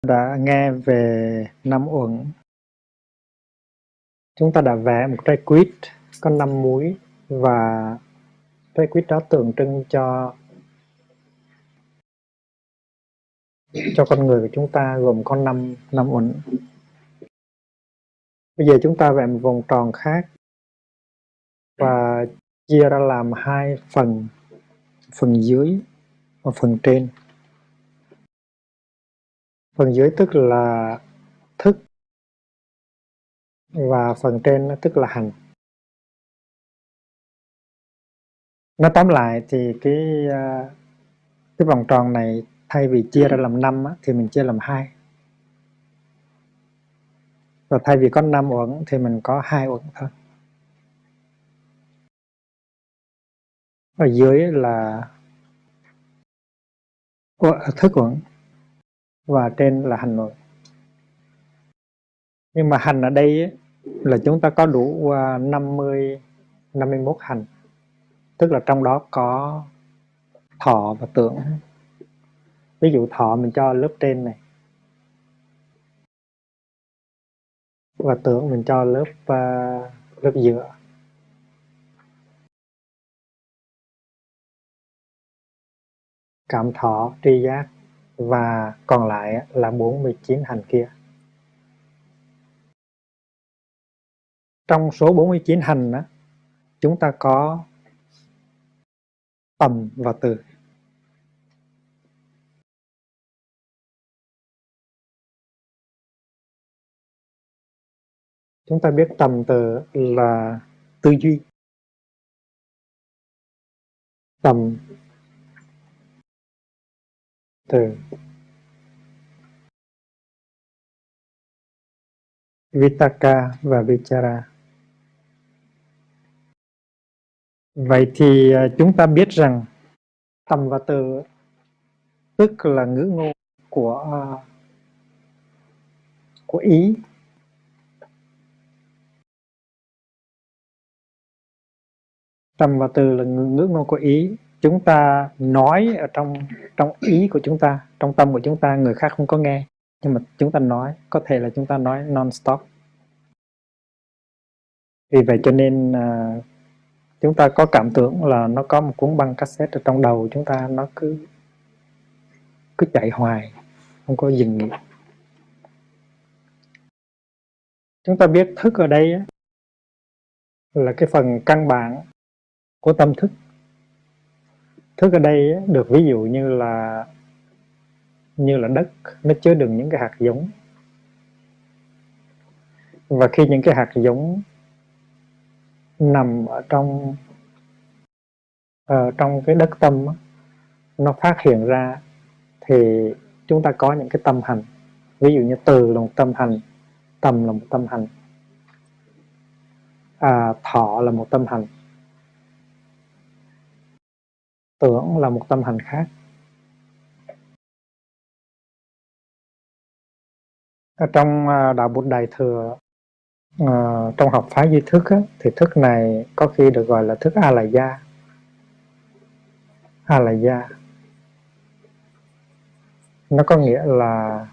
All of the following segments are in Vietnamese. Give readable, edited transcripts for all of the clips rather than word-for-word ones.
Đã nghe về 5 uẩn. Chúng ta đã vẽ một trái quýt có 5 múi và trái quýt đó tượng trưng cho con người của chúng ta gồm có 5 uẩn. Bây giờ chúng ta vẽ một vòng tròn khác và chia ra làm 2 phần, phần dưới và phần trên. Phần dưới tức là thức và phần trên tức là hành. Nói tóm lại thì cái vòng tròn này thay vì chia ra làm 5 thì mình chia làm 2. Và thay vì có 5 uẩn thì mình có 2 uẩn thôi. Ở dưới là thức uẩn và trên là hành uẩn. Nhưng mà hành ở đây là chúng ta có đủ 51 hành. Tức là trong đó có thọ và tưởng. Ví dụ thọ mình cho lớp trên này, và tưởng mình cho lớp giữa. Cảm thọ, tri giác và còn lại là 49 hành kia. Trong số 49 hành đó, chúng ta có tầm và từ. Chúng ta biết tầm từ là tư duy, tầm từ Vitaka và Vichara. Vậy thì chúng ta biết rằng tầm và từ tức là ngữ ngôn của ý. Tầm và từ là ngữ ngôn của ý. Chúng ta nói ở trong ý của chúng ta, trong tâm của chúng ta, người khác không có nghe, nhưng mà chúng ta nói, có thể là chúng ta nói non-stop. Vì vậy cho nên chúng ta có cảm tưởng là nó có một cuốn băng cassette ở trong đầu chúng ta, nó cứ chạy hoài, không có dừng nghỉ. Chúng ta biết thức ở đây là cái phần căn bản của tâm thức. Thức ở đây được ví dụ như là đất, nó chứa đựng những cái hạt giống. Và khi những cái hạt giống nằm ở trong cái đất tâm nó phát hiện ra thì chúng ta có những cái tâm hành. Ví dụ như từ là một tâm hành, tầm là một tâm hành, thọ là một tâm hành, tưởng là một tâm hành khác. Ở trong đạo Bụt Đại Thừa, trong học phái duy thức thì thức này có khi được gọi là thức Alaya. Alaya nó có nghĩa là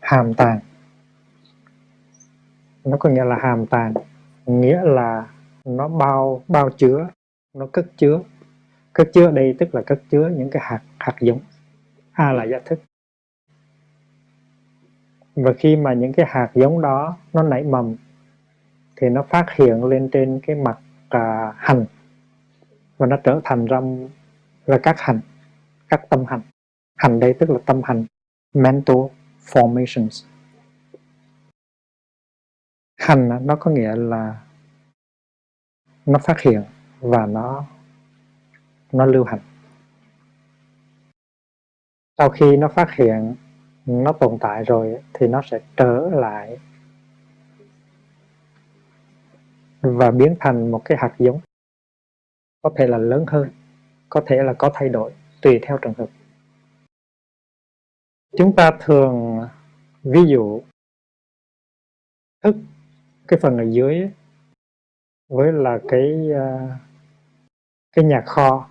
hàm tàng. Nó có nghĩa là hàm tàng, nghĩa là nó bao chứa, nó cất chứa. Cất chứa ở đây tức là cất chứa những cái hạt giống. Alaya thức. Và khi mà những cái hạt giống đó nó nảy mầm thì nó phát hiện lên trên cái mặt hành, và nó trở thành ra các hành, các tâm hành. Hành đây tức là tâm hành, mental formations. Hành nó có nghĩa là nó phát hiện và nó lưu hành. Sau khi nó phát hiện, nó tồn tại rồi thì nó sẽ trở lại và biến thành một cái hạt giống, có thể là lớn hơn, có thể là có thay đổi, tùy theo trường hợp. Chúng ta thường ví dụ thức, cái phần ở dưới với là cái nhà kho,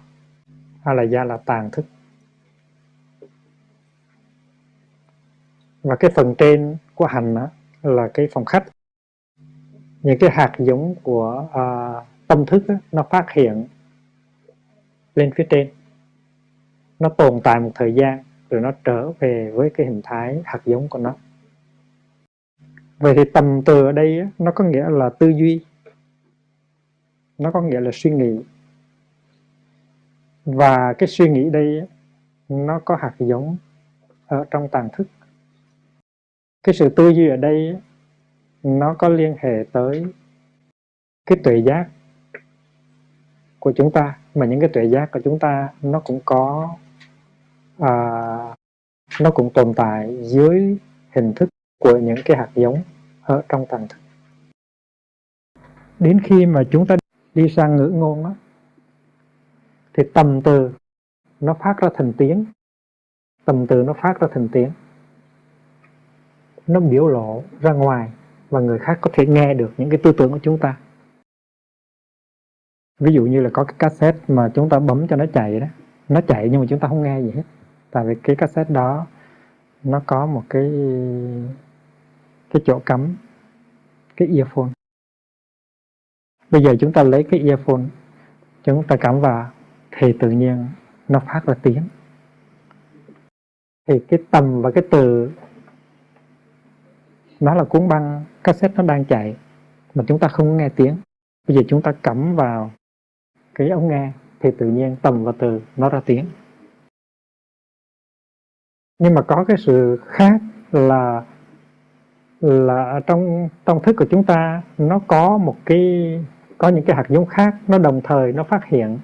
hay là tàng thức. Và cái phần trên của hành đó là cái phòng khách. Những cái hạt giống của tâm thức đó, nó phát hiện lên phía trên, nó tồn tại một thời gian rồi nó trở về với cái hình thái hạt giống của nó. Vậy thì tầm từ ở đây nó có nghĩa là tư duy, nó có nghĩa là suy nghĩ. Và cái suy nghĩ đây nó có hạt giống ở trong tàng thức. Cái sự tư duy ở đây nó có liên hệ tới cái tuệ giác của chúng ta, mà những cái tuệ giác của chúng ta nó cũng có nó cũng tồn tại dưới hình thức của những cái hạt giống ở trong tàng thức. Đến khi mà chúng ta đi sang ngữ ngôn đó, thì tầm từ nó phát ra thành tiếng, tầm từ nó phát ra thành tiếng, nó biểu lộ ra ngoài và người khác có thể nghe được những cái tư tưởng của chúng ta. Ví dụ như là có cái cassette mà chúng ta bấm cho nó chạy đó, nó chạy nhưng mà chúng ta không nghe gì hết, tại vì cái cassette đó nó có một cái chỗ cắm cái earphone. Bây giờ chúng ta lấy cái earphone, chúng ta cắm vào thì tự nhiên nó phát ra tiếng. Thì cái tầm và cái từ nó là cuốn băng cassette nó đang chạy mà chúng ta không nghe tiếng. Bây giờ chúng ta cắm vào cái ống nghe thì tự nhiên tầm và từ nó ra tiếng. Nhưng mà có cái sự khác là trong thức của chúng ta nó có những cái hạt giống khác, nó đồng thời nó phát hiện.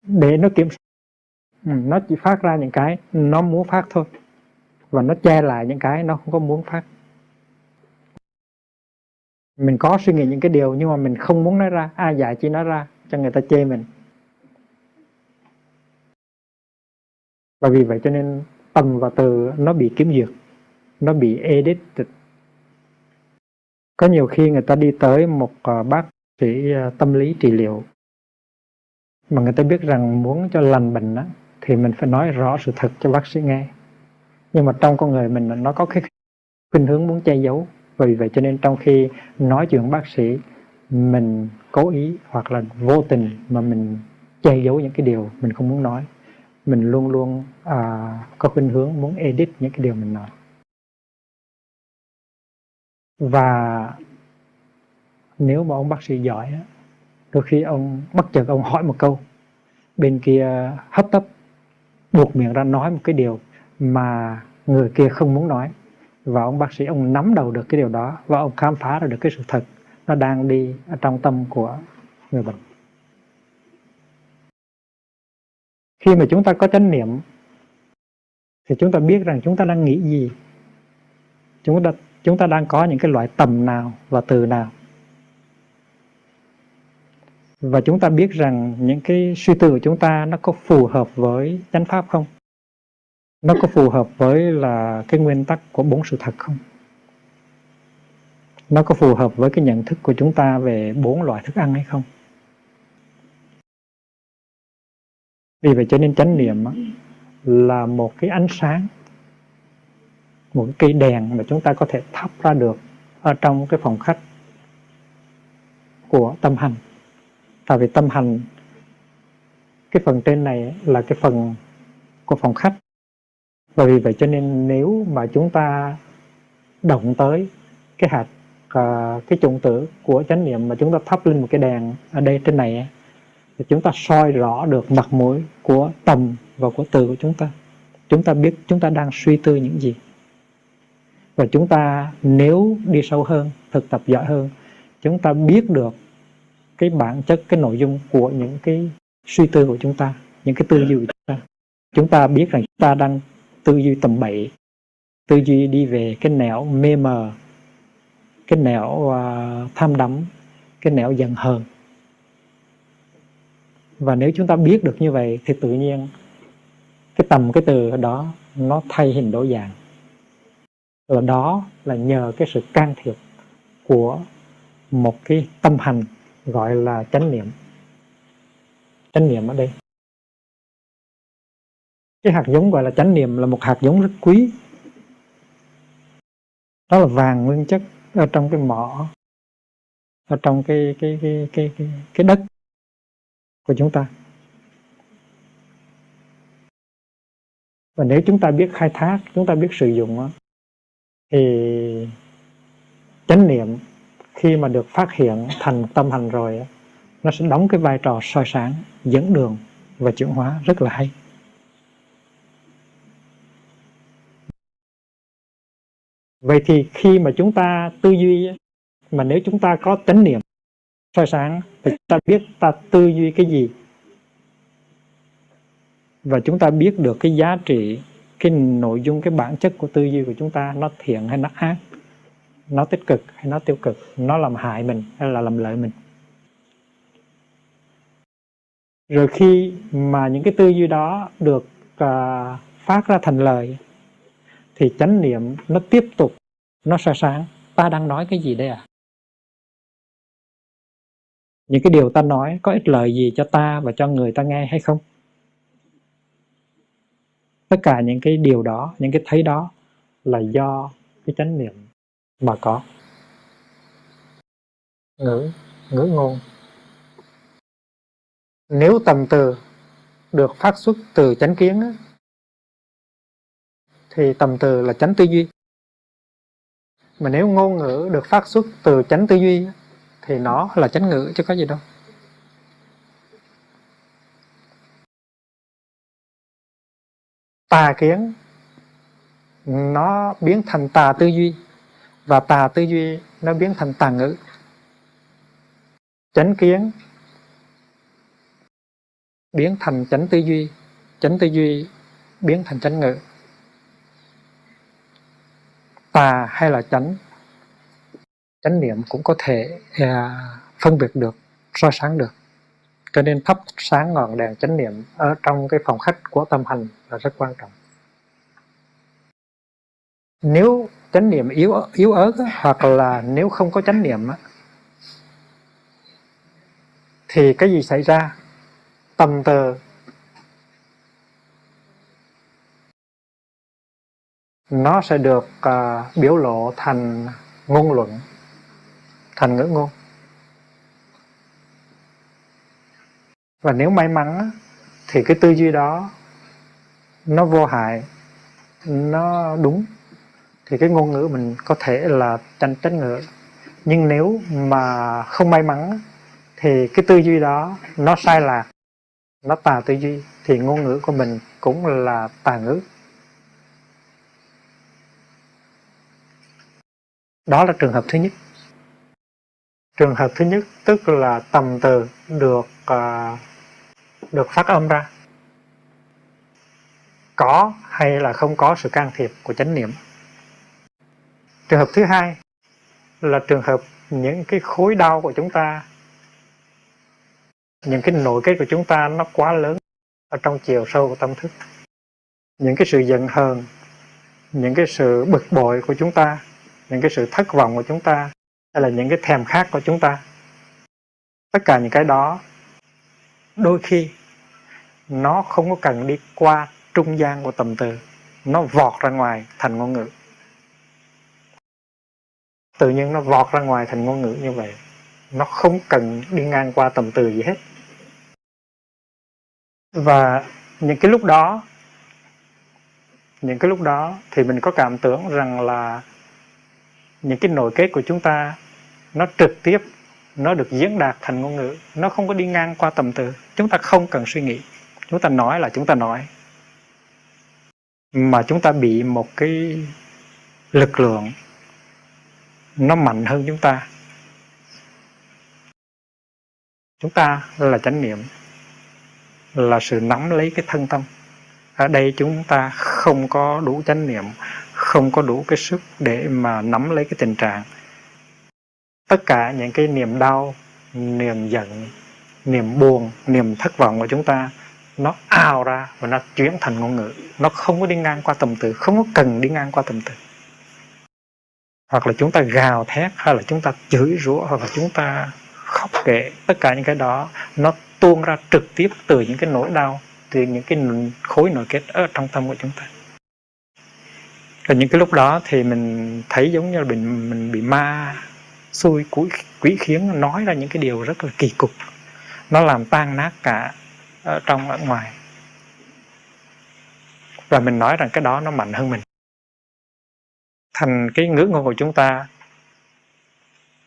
Để nó kiểm soát, nó chỉ phát ra những cái nó muốn phát thôi, và nó che lại những cái nó không có muốn phát. Mình có suy nghĩ những cái điều nhưng mà mình không muốn nói ra, ai dạy chỉ nói ra cho người ta chê mình. Và vì vậy cho nên tầm và từ nó bị kiểm duyệt, nó bị edited. Có nhiều khi người ta đi tới một bác sĩ tâm lý trị liệu mà người ta biết rằng muốn cho lành bệnh đó, thì mình phải nói rõ sự thật cho bác sĩ nghe. Nhưng mà trong con người mình nó có cái khuynh hướng muốn che giấu. Và vì vậy cho nên trong khi nói chuyện bác sĩ, mình cố ý hoặc là vô tình mà mình che giấu những cái điều mình không muốn nói. Mình luôn luôn có khuynh hướng muốn edit những cái điều mình nói. Và nếu mà ông bác sĩ giỏi, đôi khi ông bất chợt ông hỏi một câu, bên kia hấp tấp buộc miệng ra nói một cái điều mà người kia không muốn nói, và ông bác sĩ ông nắm đầu được cái điều đó và ông khám phá ra được cái sự thật nó đang đi ở trong tâm của người bệnh. Khi mà chúng ta có chánh niệm thì chúng ta biết rằng chúng ta đang nghĩ gì, chúng ta đang có những cái loại tầm nào và từ nào, và chúng ta biết rằng những cái suy tư của chúng ta nó có phù hợp với chánh pháp không, nó có phù hợp với là cái nguyên tắc của 4 sự thật không, nó có phù hợp với cái nhận thức của chúng ta về 4 loại thức ăn hay không. Vì vậy cho nên chánh niệm là một cái ánh sáng, một cái cây đèn mà chúng ta có thể thắp ra được ở trong cái phòng khách của tâm hành. Tại vì tâm hành, cái phần trên này là cái phần của phòng khách, và vì vậy cho nên nếu mà chúng ta động tới cái hạt cái chủng tử của chánh niệm mà chúng ta thắp lên một cái đèn ở đây trên này, thì chúng ta soi rõ được mặt mũi của tầm và của từ của chúng ta. Chúng ta biết chúng ta đang suy tư những gì. Và chúng ta nếu đi sâu hơn, thực tập giỏi hơn, chúng ta biết được cái bản chất, cái nội dung của những cái suy tư của chúng ta, những cái tư duy của chúng ta. Chúng ta biết rằng chúng ta đang tư duy tầm bậy, tư duy đi về cái nẻo mê mờ, cái nẻo tham đắm, cái nẻo giận hờn. Và nếu chúng ta biết được như vậy thì tự nhiên cái tầm, cái từ đó nó thay hình đổi dạng. Và đó là nhờ cái sự can thiệp của một cái tâm hành gọi là chánh niệm. Chánh niệm ở đây Cái hạt giống gọi là chánh niệm là một hạt giống rất quý. Đó là vàng nguyên chất ở trong cái mỏ, ở trong cái đất của chúng ta. Và nếu chúng ta biết khai thác, chúng ta biết sử dụng, thì chánh niệm khi mà được phát hiện thành tâm hành rồi, nó sẽ đóng cái vai trò soi sáng, dẫn đường và chuyển hóa rất là hay. Vậy thì khi mà chúng ta tư duy, mà nếu chúng ta có chánh niệm soi sáng thì chúng ta biết ta tư duy cái gì, và chúng ta biết được cái giá trị, cái nội dung, cái bản chất của tư duy của chúng ta, nó thiện hay nó ác, nó tích cực hay nó tiêu cực, nó làm hại mình hay là làm lợi mình. Rồi khi mà những cái tư duy đó được phát ra thành lời thì chánh niệm nó tiếp tục, nó soi sáng ta đang nói cái gì đây à? Những cái điều ta nói có ích lợi gì cho ta và cho người ta nghe hay không? Tất cả những cái điều đó, những cái thấy đó là do cái chánh niệm mà có. Ngữ ngôn. Nếu tầm từ được phát xuất từ chánh kiến thì tầm từ là chánh tư duy. Mà nếu ngôn ngữ được phát xuất từ chánh tư duy thì nó là chánh ngữ chứ có gì đâu. Tà kiến nó biến thành tà tư duy, và tà tư duy nó biến thành tà ngữ. Chánh kiến biến thành chánh tư duy biến thành chánh ngữ. Tà hay là chánh, chánh niệm cũng có thể phân biệt được, soi sáng được. Cho nên thắp sáng ngọn đèn chánh niệm ở trong cái phòng khách của tâm hành là rất quan trọng. Nếu chánh niệm yếu ớt hoặc là nếu không có chánh niệm thì cái gì xảy ra? Tầm từ nó sẽ được biểu lộ thành ngôn luận, thành ngữ ngôn. Và nếu may mắn thì cái tư duy đó nó vô hại, nó đúng, thì cái ngôn ngữ mình có thể là chánh ngữ. Nhưng nếu mà không may mắn thì cái tư duy đó nó sai lạc, nó tà tư duy, thì ngôn ngữ của mình cũng là tà ngữ. Đó là trường hợp thứ nhất. Trường hợp thứ nhất tức là tầm từ được phát âm ra, có hay là không có sự can thiệp của chánh niệm. Trường hợp thứ hai là trường hợp những cái khối đau của chúng ta, những cái nội kết của chúng ta nó quá lớn ở trong chiều sâu của tâm thức. Những cái sự giận hờn, những cái sự bực bội của chúng ta, những cái sự thất vọng của chúng ta, hay là những cái thèm khát của chúng ta. Tất cả những cái đó đôi khi nó không có cần đi qua trung gian của tầm từ, nó vọt ra ngoài thành ngôn ngữ. Tự nhiên nó vọt ra ngoài thành ngôn ngữ như vậy, nó không cần đi ngang qua tầm từ gì hết. Và những cái lúc đó thì mình có cảm tưởng rằng là những cái nội kết của chúng ta nó trực tiếp, nó được diễn đạt thành ngôn ngữ, nó không có đi ngang qua tầm từ. Chúng ta không cần suy nghĩ, chúng ta nói là chúng ta nói, mà chúng ta bị một cái lực lượng nó mạnh hơn chúng ta. Chúng ta là chánh niệm, là sự nắm lấy cái thân tâm. Ở đây chúng ta không có đủ chánh niệm, không có đủ cái sức để mà nắm lấy cái tình trạng. Tất cả những cái niềm đau, niềm giận, niềm buồn, niềm thất vọng của chúng ta nó ào ra và nó chuyển thành ngôn ngữ. Nó không có đi ngang qua tầm từ, không có cần đi ngang qua tầm từ. Hoặc là chúng ta gào thét, hay là chúng ta chửi rủa, hoặc là chúng ta khóc kể. Tất cả những cái đó nó tuôn ra trực tiếp từ những cái nỗi đau, từ những cái khối nội kết ở trong tâm của chúng ta. Và những cái lúc đó thì mình thấy giống như là mình bị ma xui quỷ khiến nói ra những cái điều rất là kỳ cục, nó làm tan nát cả ở trong ở ngoài, và mình nói rằng cái đó nó mạnh hơn mình. Thành cái ngưỡng ngôn của chúng ta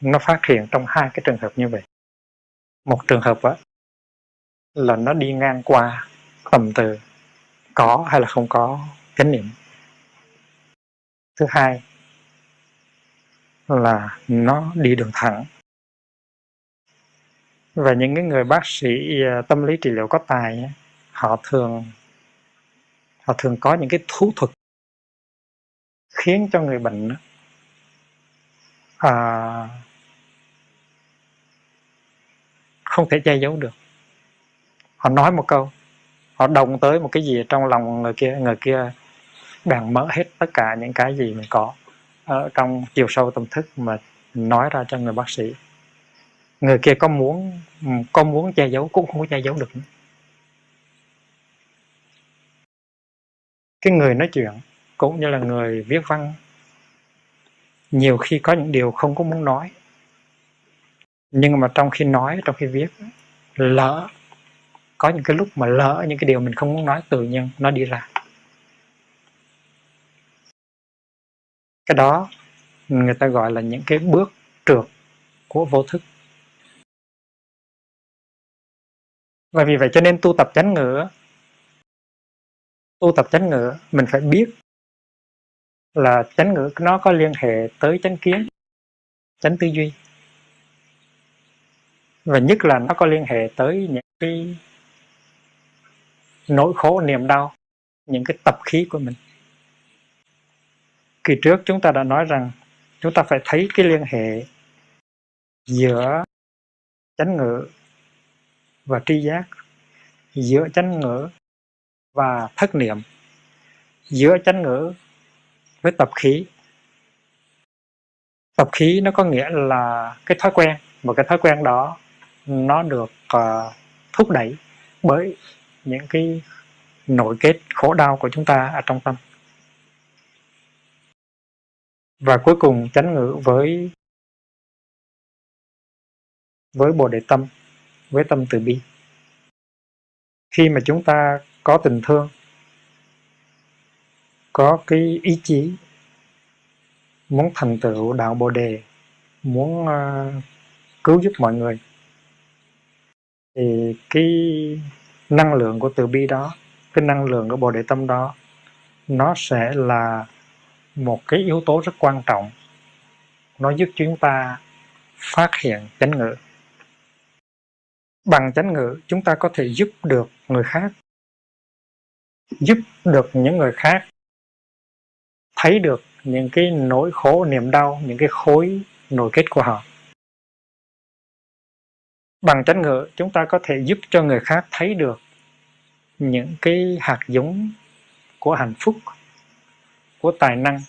nó phát hiện trong hai cái trường hợp như vậy. Một trường hợp á là nó đi ngang qua tầm từ có hay là không có chánh niệm. Thứ hai là nó đi đường thẳng. Và những cái người bác sĩ tâm lý trị liệu có tài, họ thường có những cái thủ thuật khiến cho người bệnh không thể che giấu được. Họ nói một câu, họ đồng tới một cái gì trong lòng người kia bèn mở hết tất cả những cái gì mình có ở trong chiều sâu tâm thức mà nói ra cho người bác sĩ. Người kia có muốn che giấu cũng không có che giấu được. Cái người nói chuyện cũng như là người viết văn nhiều khi có những điều không có muốn nói, nhưng mà trong khi nói, trong khi viết, lỡ có những cái lúc mà lỡ những cái điều mình không muốn nói tự nhiên nó đi ra. Cái đó người ta gọi là những cái bước trượt của vô thức. Và vì vậy cho nên tu tập chánh ngữ mình phải biết là chánh ngữ nó có liên hệ tới chánh kiến, chánh tư duy, và nhất là nó có liên hệ tới những cái nỗi khổ niềm đau, những cái tập khí của mình. Kỳ trước chúng ta đã nói rằng chúng ta phải thấy cái liên hệ giữa chánh ngữ và tri giác, giữa chánh ngữ và thất niệm, giữa chánh ngữ với tập khí. Tập khí nó có nghĩa là cái thói quen, và cái thói quen đó nó được thúc đẩy bởi những cái nội kết khổ đau của chúng ta ở trong tâm. Và cuối cùng chánh ngữ với Bồ Đề tâm, với tâm từ bi. Khi mà chúng ta có tình thương, có cái ý chí muốn thành tựu đạo Bồ Đề, muốn cứu giúp mọi người, thì cái năng lượng của từ bi đó, cái năng lượng của Bồ Đề tâm đó, nó sẽ là một cái yếu tố rất quan trọng. Nó giúp chúng ta phát hiện chánh ngữ. Bằng chánh ngữ chúng ta có thể giúp được người khác, giúp được những người khác thấy được những cái nỗi khổ niềm đau, những cái khối nội kết của họ. Bằng chánh ngữ chúng ta có thể giúp cho người khác thấy được những cái hạt giống của hạnh phúc, của tài năng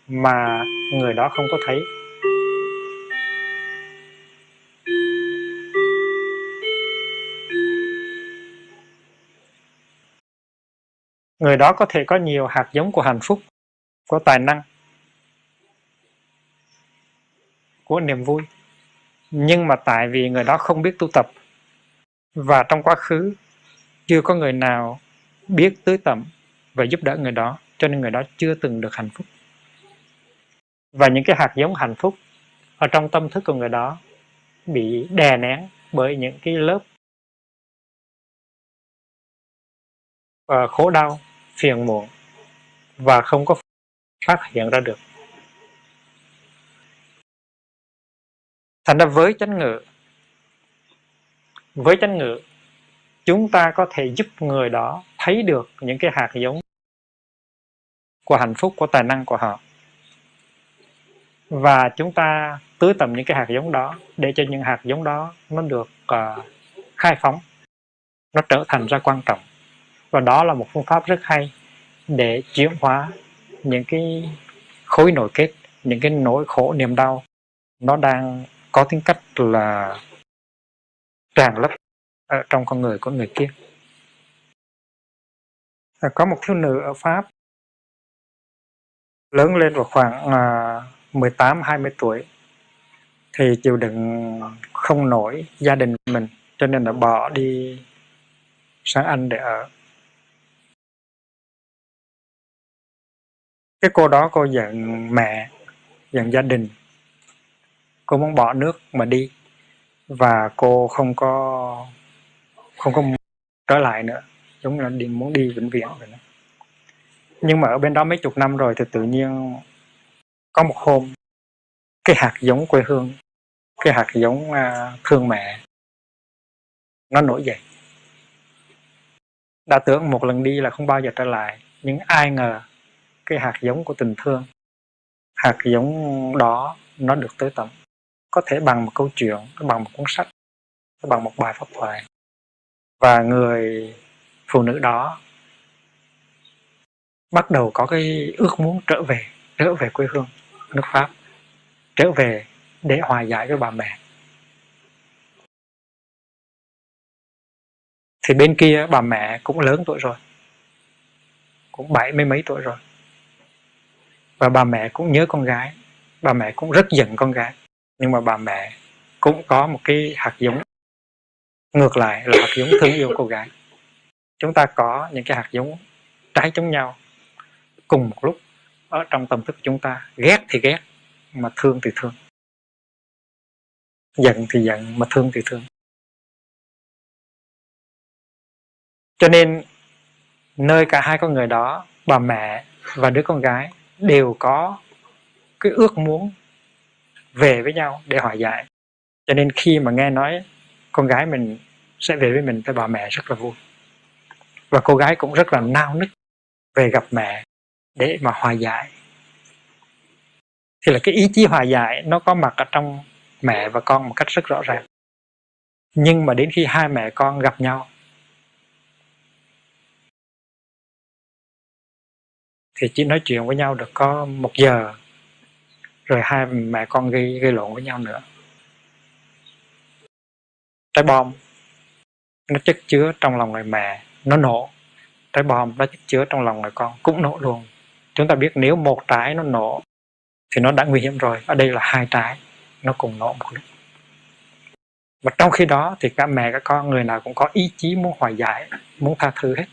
mà người đó không có thấy. Người đó có thể có nhiều hạt giống của hạnh phúc, của tài năng, của niềm vui, nhưng mà tại vì người đó không biết tu tập, và trong quá khứ chưa có người nào biết tưới tẩm và giúp đỡ người đó, cho nên người đó chưa từng được hạnh phúc. Và những cái hạt giống hạnh phúc ở trong tâm thức của người đó bị đè nén bởi những cái lớp khổ đau, phiền muộn, và không có phát hiện ra được. Thành ra với chánh ngữ chúng ta có thể giúp người đó thấy được những cái hạt giống của hạnh phúc, của tài năng của họ, và chúng ta tưới tẩm những cái hạt giống đó để cho những hạt giống đó nó được khai phóng, nó trở thành ra quan trọng. Và đó là một phương pháp rất hay để chuyển hóa những cái khối nội kết, những cái nỗi khổ niềm đau nó đang có tính cách là tràn lấp ở trong con người của người kia. Có một thiếu nữ ở Pháp lớn lên vào khoảng 18-20 tuổi thì chịu đựng không nổi gia đình mình, cho nên là bỏ đi sang Anh để ở. Cái cô đó cô giận mẹ, giận gia đình, cô muốn bỏ nước mà đi, và cô không có trở lại nữa, giống là muốn đi vĩnh viễn rồi đó. Nhưng mà ở bên đó mấy chục năm rồi thì tự nhiên có một hôm cái hạt giống quê hương, cái hạt giống thương mẹ nó nổi dậy. Đã tưởng một lần đi là không bao giờ trở lại, nhưng ai ngờ cái hạt giống của tình thương, hạt giống đó nó được tới tận, có thể bằng một câu chuyện, bằng một cuốn sách, bằng một bài pháp thoại. Và người phụ nữ đó bắt đầu có cái ước muốn trở về quê hương nước Pháp, trở về để hòa giải với bà mẹ. Thì bên kia bà mẹ cũng lớn tuổi rồi, cũng 70 mấy tuổi rồi, và bà mẹ cũng nhớ con gái, bà mẹ cũng rất giận con gái. Nhưng mà bà mẹ cũng có một cái hạt giống ngược lại, là hạt giống thương yêu cô gái. Chúng ta có những cái hạt giống trái chống nhau cùng một lúc ở trong tâm thức chúng ta. Ghét thì ghét, mà thương thì thương. Giận thì giận, mà thương thì thương. Cho nên nơi cả hai con người đó, bà mẹ và đứa con gái, đều có cái ước muốn về với nhau để hòa giải. Cho nên khi mà nghe nói con gái mình sẽ về với mình, thì bà mẹ rất là vui. Và cô gái cũng rất là nao nức về gặp mẹ để mà hòa giải. Thì là cái ý chí hòa giải nó có mặt ở trong mẹ và con một cách rất rõ ràng. Nhưng mà đến khi hai mẹ con gặp nhau thì chỉ nói chuyện với nhau được có 1 giờ, rồi hai mẹ con gây lộn với nhau nữa. Trái bom nó chất chứa trong lòng người mẹ, nó nổ. Trái bom nó chất chứa trong lòng người con cũng nổ luôn. Chúng ta biết nếu một trái nó nổ thì nó đã nguy hiểm rồi, ở đây là hai trái nó cùng nổ một lúc. Và trong khi đó thì cả mẹ cả con người nào cũng có ý chí muốn hòa giải, muốn tha thứ hết.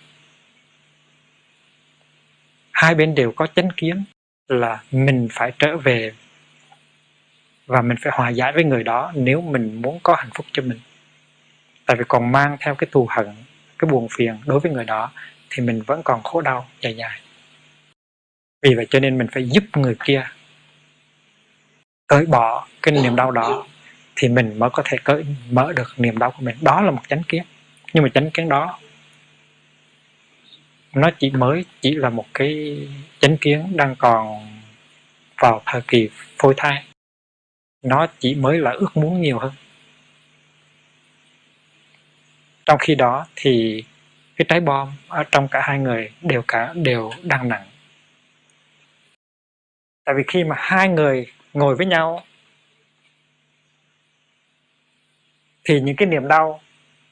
Hai bên đều có chánh kiến là mình phải trở về và mình phải hòa giải với người đó nếu mình muốn có hạnh phúc cho mình. Tại vì còn mang theo cái thù hận, cái buồn phiền đối với người đó thì mình vẫn còn khổ đau dài dài. Vì vậy cho nên mình phải giúp người kia cởi bỏ cái niềm đau đó thì mình mới có thể mở được niềm đau của mình. Đó là một chánh kiến. Nhưng mà chánh kiến đó nó chỉ là một cái chánh kiến đang còn vào thời kỳ phôi thai. Nó chỉ mới là ước muốn nhiều hơn. Trong khi đó thì cái trái bom ở trong cả hai người đều đang nặng. Tại vì khi mà hai người ngồi với nhau thì những cái niềm đau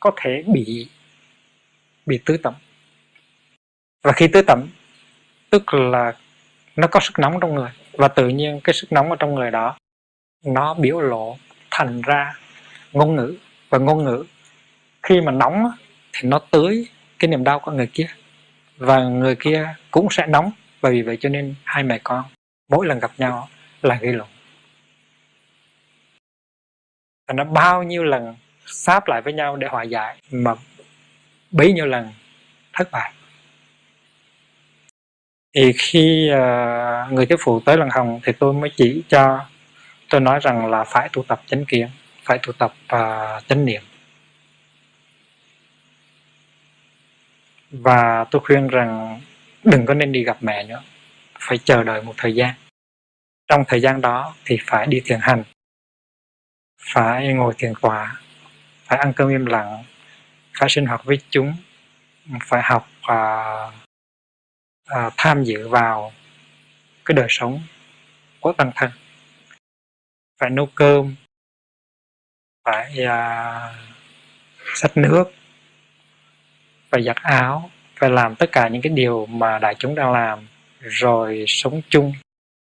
có thể bị tứ tẩm. Và khi tứ tẩm tức là nó có sức nóng trong người, và tự nhiên cái sức nóng ở trong người đó nó biểu lộ thành ra ngôn ngữ. Và ngôn ngữ khi mà nóng thì nó tưới cái niềm đau của người kia, và người kia cũng sẽ nóng. Và vì vậy cho nên hai mẹ con mỗi lần gặp nhau là gây lộn. Và nó bao nhiêu lần sáp lại với nhau để hòa giải mà bấy nhiêu lần thất bại. Thì khi người thiếu phụ tới lần hồng thì tôi mới chỉ cho, tôi nói rằng là phải tu tập chánh kiến, phải tu tập chánh niệm. Và tôi khuyên rằng đừng có nên đi gặp mẹ nữa, phải chờ đợi một thời gian. Trong thời gian đó thì phải đi thiền hành, phải ngồi thiền tọa, phải ăn cơm im lặng, phải sinh hoạt với chúng, phải học tham dự vào cái đời sống của tăng thân, phải nấu cơm, phải xách nước, phải giặt áo, phải làm tất cả những cái điều mà đại chúng đang làm, rồi sống chung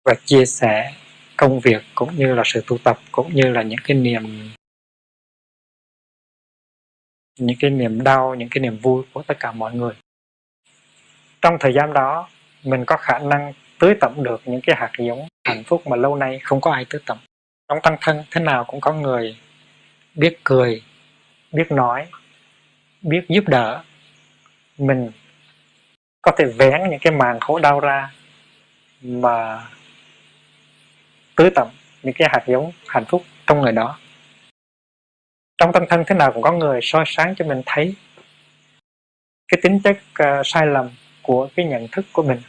và chia sẻ công việc cũng như là sự tu tập, cũng như là những cái niềm đau, những cái niềm vui của tất cả mọi người. Trong thời gian đó, mình có khả năng tưới tẩm được những cái hạt giống hạnh phúc mà lâu nay không có ai tưới tẩm. Trong tăng thân thế nào cũng có người biết cười, biết nói, biết giúp đỡ. Mình có thể vén những cái màn khổ đau ra mà tưới tẩm những cái hạt giống hạnh phúc trong người đó. Trong tăng thân thế nào cũng có người soi sáng cho mình thấy cái tính chất sai lầm của cái nhận thức của mình.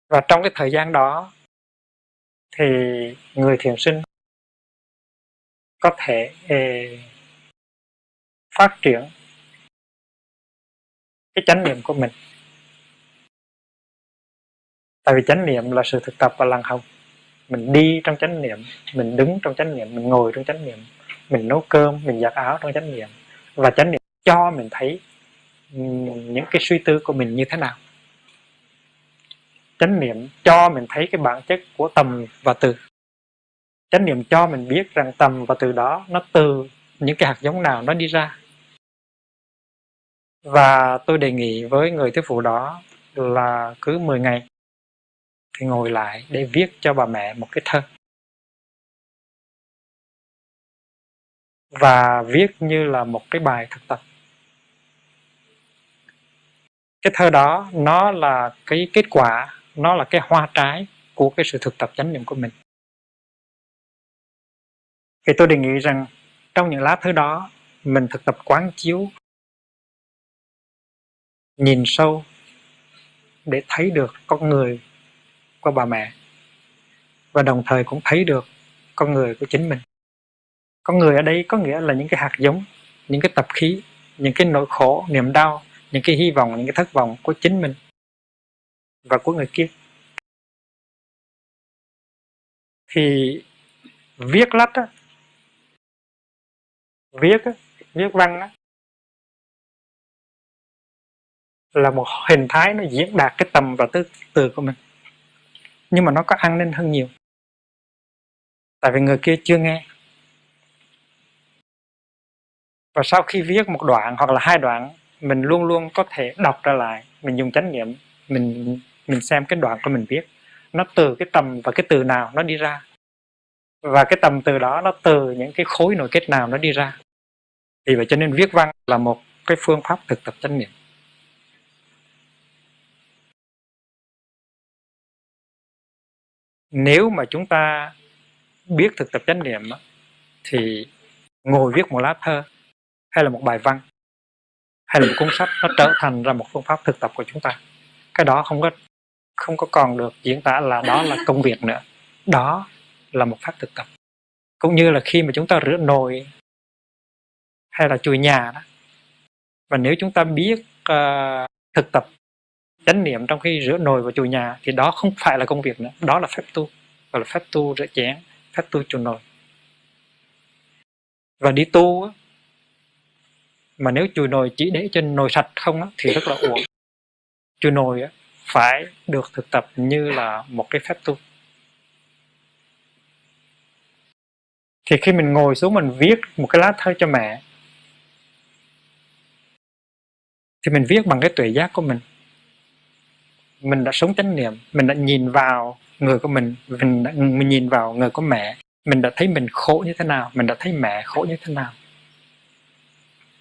Và trong cái thời gian đó thì người thiền sinh có thể phát triển cái chánh niệm của mình. Tại vì chánh niệm là sự thực tập và lằng hồng. Mình đi trong chánh niệm, mình đứng trong chánh niệm, mình ngồi trong chánh niệm, mình nấu cơm, mình giặt áo trong chánh niệm. Và chánh niệm cho mình thấy những cái suy tư của mình như thế nào. Chánh niệm cho mình thấy cái bản chất của tầm và từ. Chánh niệm cho mình biết rằng tầm và từ đó nó từ những cái hạt giống nào nó đi ra. Và tôi đề nghị với người thuyết phụ đó là cứ 10 ngày thì ngồi lại để viết cho bà mẹ một cái thơ. Và viết như là một cái bài thực tập. Cái thơ đó nó là cái kết quả, nó là cái hoa trái của cái sự thực tập chánh niệm của mình. Thì tôi đề nghị rằng trong những lá thư đó mình thực tập quán chiếu, nhìn sâu để thấy được con người của bà mẹ, và đồng thời cũng thấy được con người của chính mình. Con người ở đây có nghĩa là những cái hạt giống, những cái tập khí, những cái nỗi khổ, niềm đau, những cái hy vọng, những cái thất vọng của chính mình và của người kia. Thì viết lách á, viết văn á, là một hình thái nó diễn đạt cái tầm và từ của mình. Nhưng mà nó có an ninh hơn nhiều. Tại vì người kia chưa nghe. Và sau khi viết một đoạn hoặc là 2 đoạn, mình luôn luôn có thể đọc ra lại, mình dùng chánh niệm, mình xem cái đoạn của mình viết nó từ cái tầm và cái từ nào nó đi ra, và cái tầm từ đó nó từ những cái khối nội kết nào nó đi ra. Vì vậy cho nên viết văn là một cái phương pháp thực tập chánh niệm. Nếu mà chúng ta biết thực tập chánh niệm thì ngồi viết một lá thơ hay là một bài văn hay là một cuốn sách nó trở thành ra một phương pháp thực tập của chúng ta. Cái đó không có còn được diễn tả là đó là công việc nữa. Đó là một pháp thực tập. Cũng như là khi mà chúng ta rửa nồi hay là chùi nhà đó, và nếu chúng ta biết thực tập chánh niệm trong khi rửa nồi và chùi nhà thì đó không phải là công việc nữa, đó là phép tu, gọi là phép tu rửa chén, phép tu chùi nồi. Và đi tu mà nếu chùi nồi chỉ để cho nồi sạch không thì rất là uổng. Chùi nồi phải được thực tập như là một cái phép tu. Thì khi mình ngồi xuống mình viết một cái lá thơ cho mẹ thì mình viết bằng cái tuệ giác của mình. Mình đã sống chánh niệm, mình đã nhìn vào người của mình nhìn vào người của mẹ, mình đã thấy mình khổ như thế nào, mình đã thấy mẹ khổ như thế nào.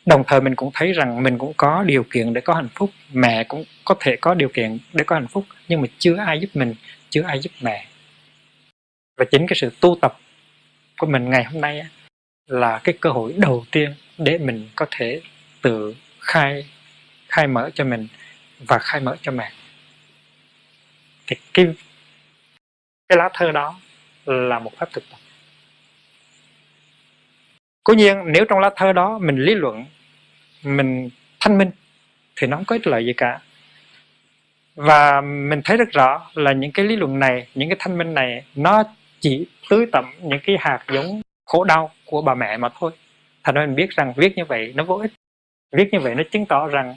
Đồng thời mình cũng thấy rằng mình cũng có điều kiện để có hạnh phúc, mẹ cũng có thể có điều kiện để có hạnh phúc, nhưng mà chưa ai giúp mình, chưa ai giúp mẹ. Và chính cái sự tu tập của mình ngày hôm nay là cái cơ hội đầu tiên để mình có thể tự khai mở cho mình và khai mở cho mẹ. Thì cái lá thơ đó là một pháp thực tập. Cố nhiên nếu trong lá thơ đó mình lý luận, mình thanh minh thì nó không có ích lợi gì cả. Và mình thấy rất rõ là những cái lý luận này, những cái thanh minh này nó chỉ tưới tẩm những cái hạt giống khổ đau của bà mẹ mà thôi. Thành ra mình biết rằng viết như vậy nó vô ích. Viết như vậy nó chứng tỏ rằng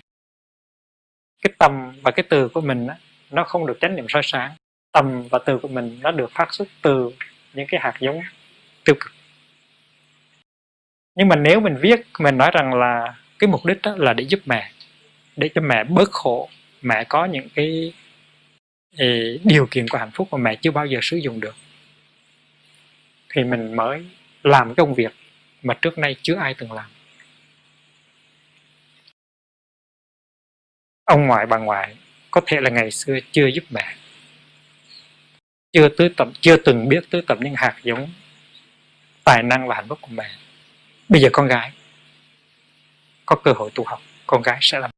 cái tâm và cái từ của mình á, nó không được chánh niệm soi sáng. Tâm và từ của mình nó được phát xuất từ những cái hạt giống tiêu cực. Nhưng mà nếu mình viết, mình nói rằng là cái mục đích đó là để giúp mẹ, để cho mẹ bớt khổ, mẹ có những cái điều kiện của hạnh phúc mà mẹ chưa bao giờ sử dụng được, thì mình mới làm công việc mà trước nay chưa ai từng làm. Ông ngoại bà ngoại có thể là ngày xưa chưa giúp mẹ, chưa từng biết tưới tẩm những hạt giống tài năng và hạnh phúc của mẹ. Bây giờ con gái có cơ hội tu học, con gái sẽ làm.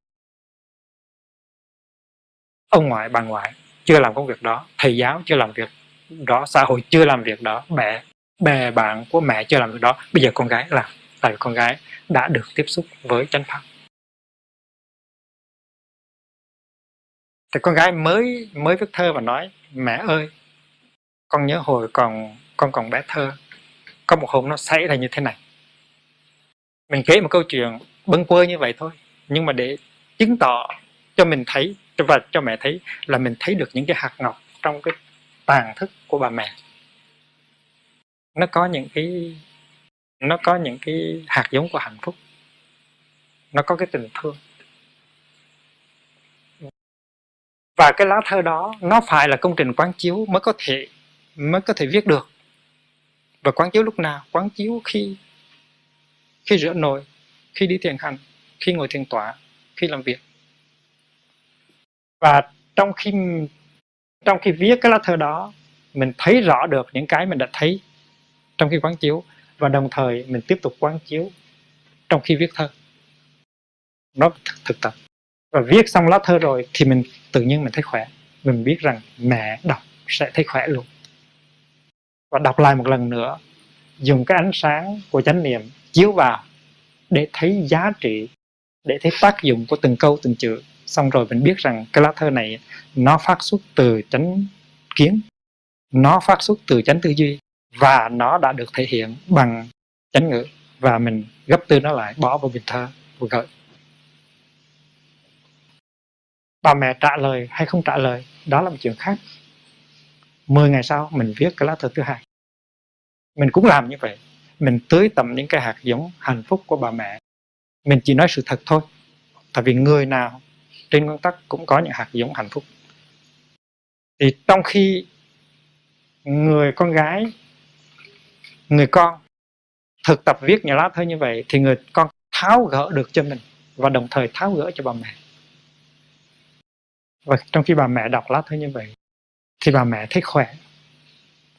Ông ngoại bà ngoại chưa làm công việc đó, thầy giáo chưa làm việc đó, xã hội chưa làm việc đó, bè bạn của mẹ chưa làm việc đó, bây giờ con gái làm. Tại vì con gái đã được tiếp xúc với chánh pháp. Thì con gái mới viết thơ và nói: mẹ ơi, con nhớ hồi con còn bé thơ, có một hôm nó xảy ra như thế này. Mình kể một câu chuyện bâng quơ như vậy thôi, nhưng mà để chứng tỏ cho mình thấy và cho mẹ thấy là mình thấy được những cái hạt ngọc trong cái tàng thức của bà mẹ. Nó có những cái hạt giống của hạnh phúc, nó có cái tình thương. Và cái lá thơ đó nó phải là công trình quán chiếu mới có thể viết được. Và quán chiếu lúc nào? Quán chiếu khi rửa nồi, khi đi thiền hành, khi ngồi thiền tọa, khi làm việc. Và trong khi viết cái lá thơ đó, mình thấy rõ được những cái mình đã thấy trong khi quán chiếu, và đồng thời mình tiếp tục quán chiếu trong khi viết thơ. Nó thực tập. Và viết xong lá thơ rồi thì mình tự nhiên mình thấy khỏe. Mình biết rằng mẹ đọc sẽ thấy khỏe luôn. Và đọc lại một lần nữa, dùng cái ánh sáng của chánh niệm chiếu vào để thấy giá trị, để thấy tác dụng của từng câu từng chữ. Xong rồi mình biết rằng cái lá thơ này nó phát xuất từ chánh kiến, nó phát xuất từ chánh tư duy, và nó đã được thể hiện bằng chánh ngữ. Và mình gấp tư nó lại, bỏ vào bình thơ và gửi. Bà mẹ trả lời hay không trả lời, đó là một chuyện khác. 10 ngày sau mình viết cái lá thơ thứ hai. Mình cũng làm như vậy. Mình tưới tẩm những cái hạt giống hạnh phúc của bà mẹ. Mình chỉ nói sự thật thôi. Tại vì người nào trên nguyên tắc cũng có những hạt giống hạnh phúc. Thì trong khi người con gái, người con thực tập viết những lá thơ như vậy, thì người con tháo gỡ được cho mình và đồng thời tháo gỡ cho bà mẹ. Và trong khi bà mẹ đọc lá thơ như vậy thì bà mẹ thấy khỏe.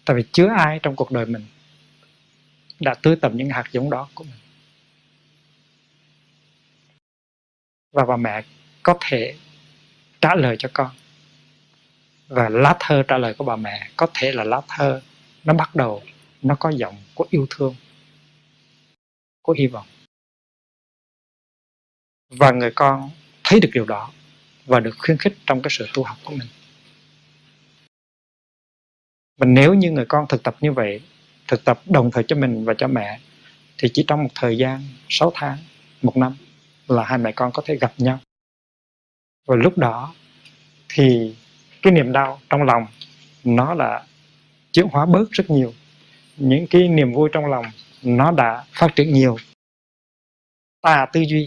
Tại vì chưa ai trong cuộc đời mình đã tưới tẩm những hạt giống đó của mình. Và bà mẹ có thể trả lời cho con. Và lá thơ trả lời của bà mẹ có thể là lá thơ nó bắt đầu, nó có giọng của yêu thương, của hy vọng. Và người con thấy được điều đó và được khuyến khích trong cái sự tu học của mình. Và nếu như người con thực tập như vậy, thực tập đồng thời cho mình và cho mẹ, thì chỉ trong một thời gian 6 tháng, 1 năm là hai mẹ con có thể gặp nhau. Và lúc đó thì cái niềm đau trong lòng nó đã chuyển hóa bớt rất nhiều. Những cái niềm vui trong lòng nó đã phát triển nhiều. Tà tư duy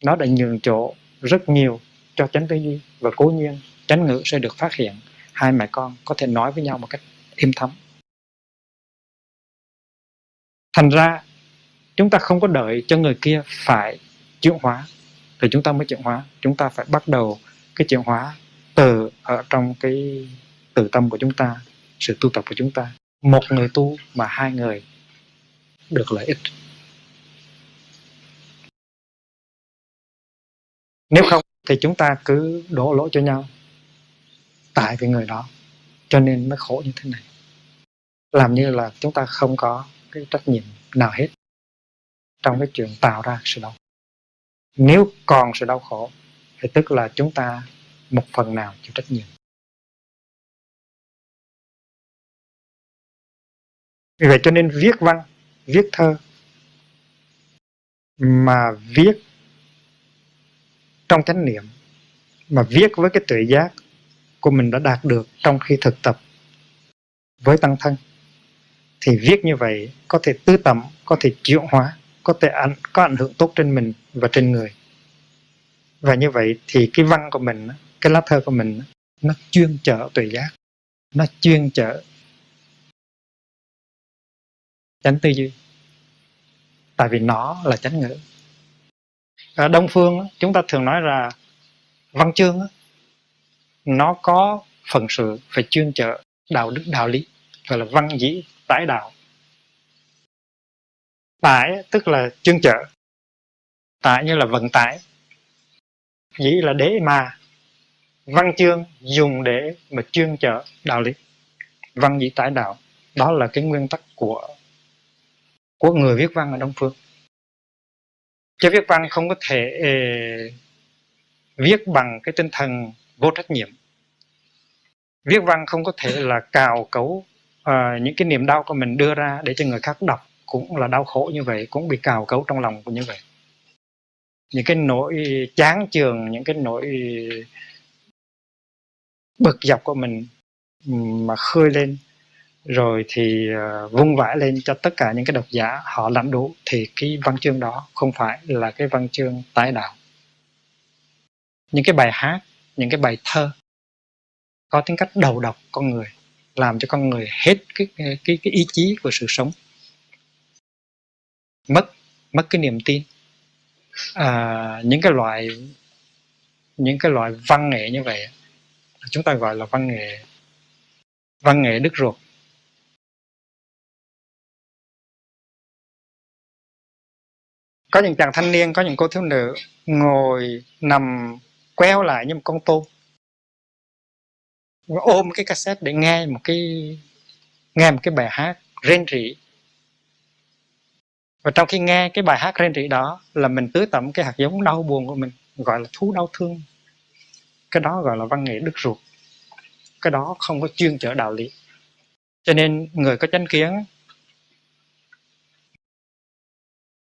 nó đã nhường chỗ rất nhiều cho chánh tư duy, và cố nhiên chánh ngữ sẽ được phát hiện. Hai mẹ con có thể nói với nhau một cách êm thấm. Thành ra chúng ta không có đợi cho người kia phải chuyển hóa thì chúng ta mới chuyển hóa. Chúng ta phải bắt đầu cái chuyển hóa từ ở trong cái từ tâm của chúng ta, sự tu tập của chúng ta. Một người tu mà hai người được lợi ích. Nếu không thì chúng ta cứ đổ lỗi cho nhau tại cái người đó, cho nên mới khổ như thế này. Làm như là chúng ta không có cái trách nhiệm nào hết trong cái chuyện tạo ra sự đau. Nếu còn sự đau khổ thì tức là chúng ta một phần nào chịu trách nhiệm. Vì vậy cho nên viết văn, viết thơ mà viết trong chánh niệm mà viết với cái tuệ giác của mình đã đạt được trong khi thực tập với tăng thân, thì viết như vậy có thể tứ tẩm, có thể chuyển hóa, có thể có ảnh hưởng tốt trên mình và trên người. Và như vậy thì cái văn của mình, cái lá thơ của mình, nó chuyên chở tuệ giác, nó chuyên chở chánh tư duy, tại vì nó là chánh ngữ. Ở Đông phương chúng ta thường nói là văn chương nó có phần sự phải chuyên chở đạo đức đạo lý, gọi là văn dĩ tái đạo. Tải tức là chuyên chở, tải như là vận tải, dĩ là đế mà, văn chương dùng để mà chuyên chở đạo lý, văn dĩ tái đạo. Đó là cái nguyên tắc của người viết văn ở Đông phương. Chứ viết văn không có thể viết bằng cái tinh thần vô trách nhiệm. Viết văn không có thể là cào cấu những cái niềm đau của mình đưa ra để cho người khác đọc cũng là đau khổ như vậy, cũng bị cào cấu trong lòng của như vậy. Những cái nỗi chán chường, những cái nỗi bực dọc của mình mà khơi lên rồi thì vung vãi lên cho tất cả những cái độc giả họ lãnh đủ, thì cái văn chương đó không phải là cái văn chương tái đạo. Những cái bài hát, những cái bài thơ có tính cách đầu độc con người, làm cho con người hết cái ý chí của sự sống, mất cái niềm tin. Những cái loại văn nghệ như vậy chúng ta gọi là văn nghệ đứt ruột. Có những chàng thanh niên, có những cô thiếu nữ ngồi nằm queo lại như một con tôm, ôm cái cassette để nghe một cái bài hát rên rỉ. Và trong khi nghe cái bài hát rên rỉ đó là mình tưới tẩm cái hạt giống đau buồn của mình, gọi là thú đau thương. Cái đó gọi là văn nghệ đứt ruột. Cái đó không có chuyên chở đạo lý. Cho nên người có chánh kiến,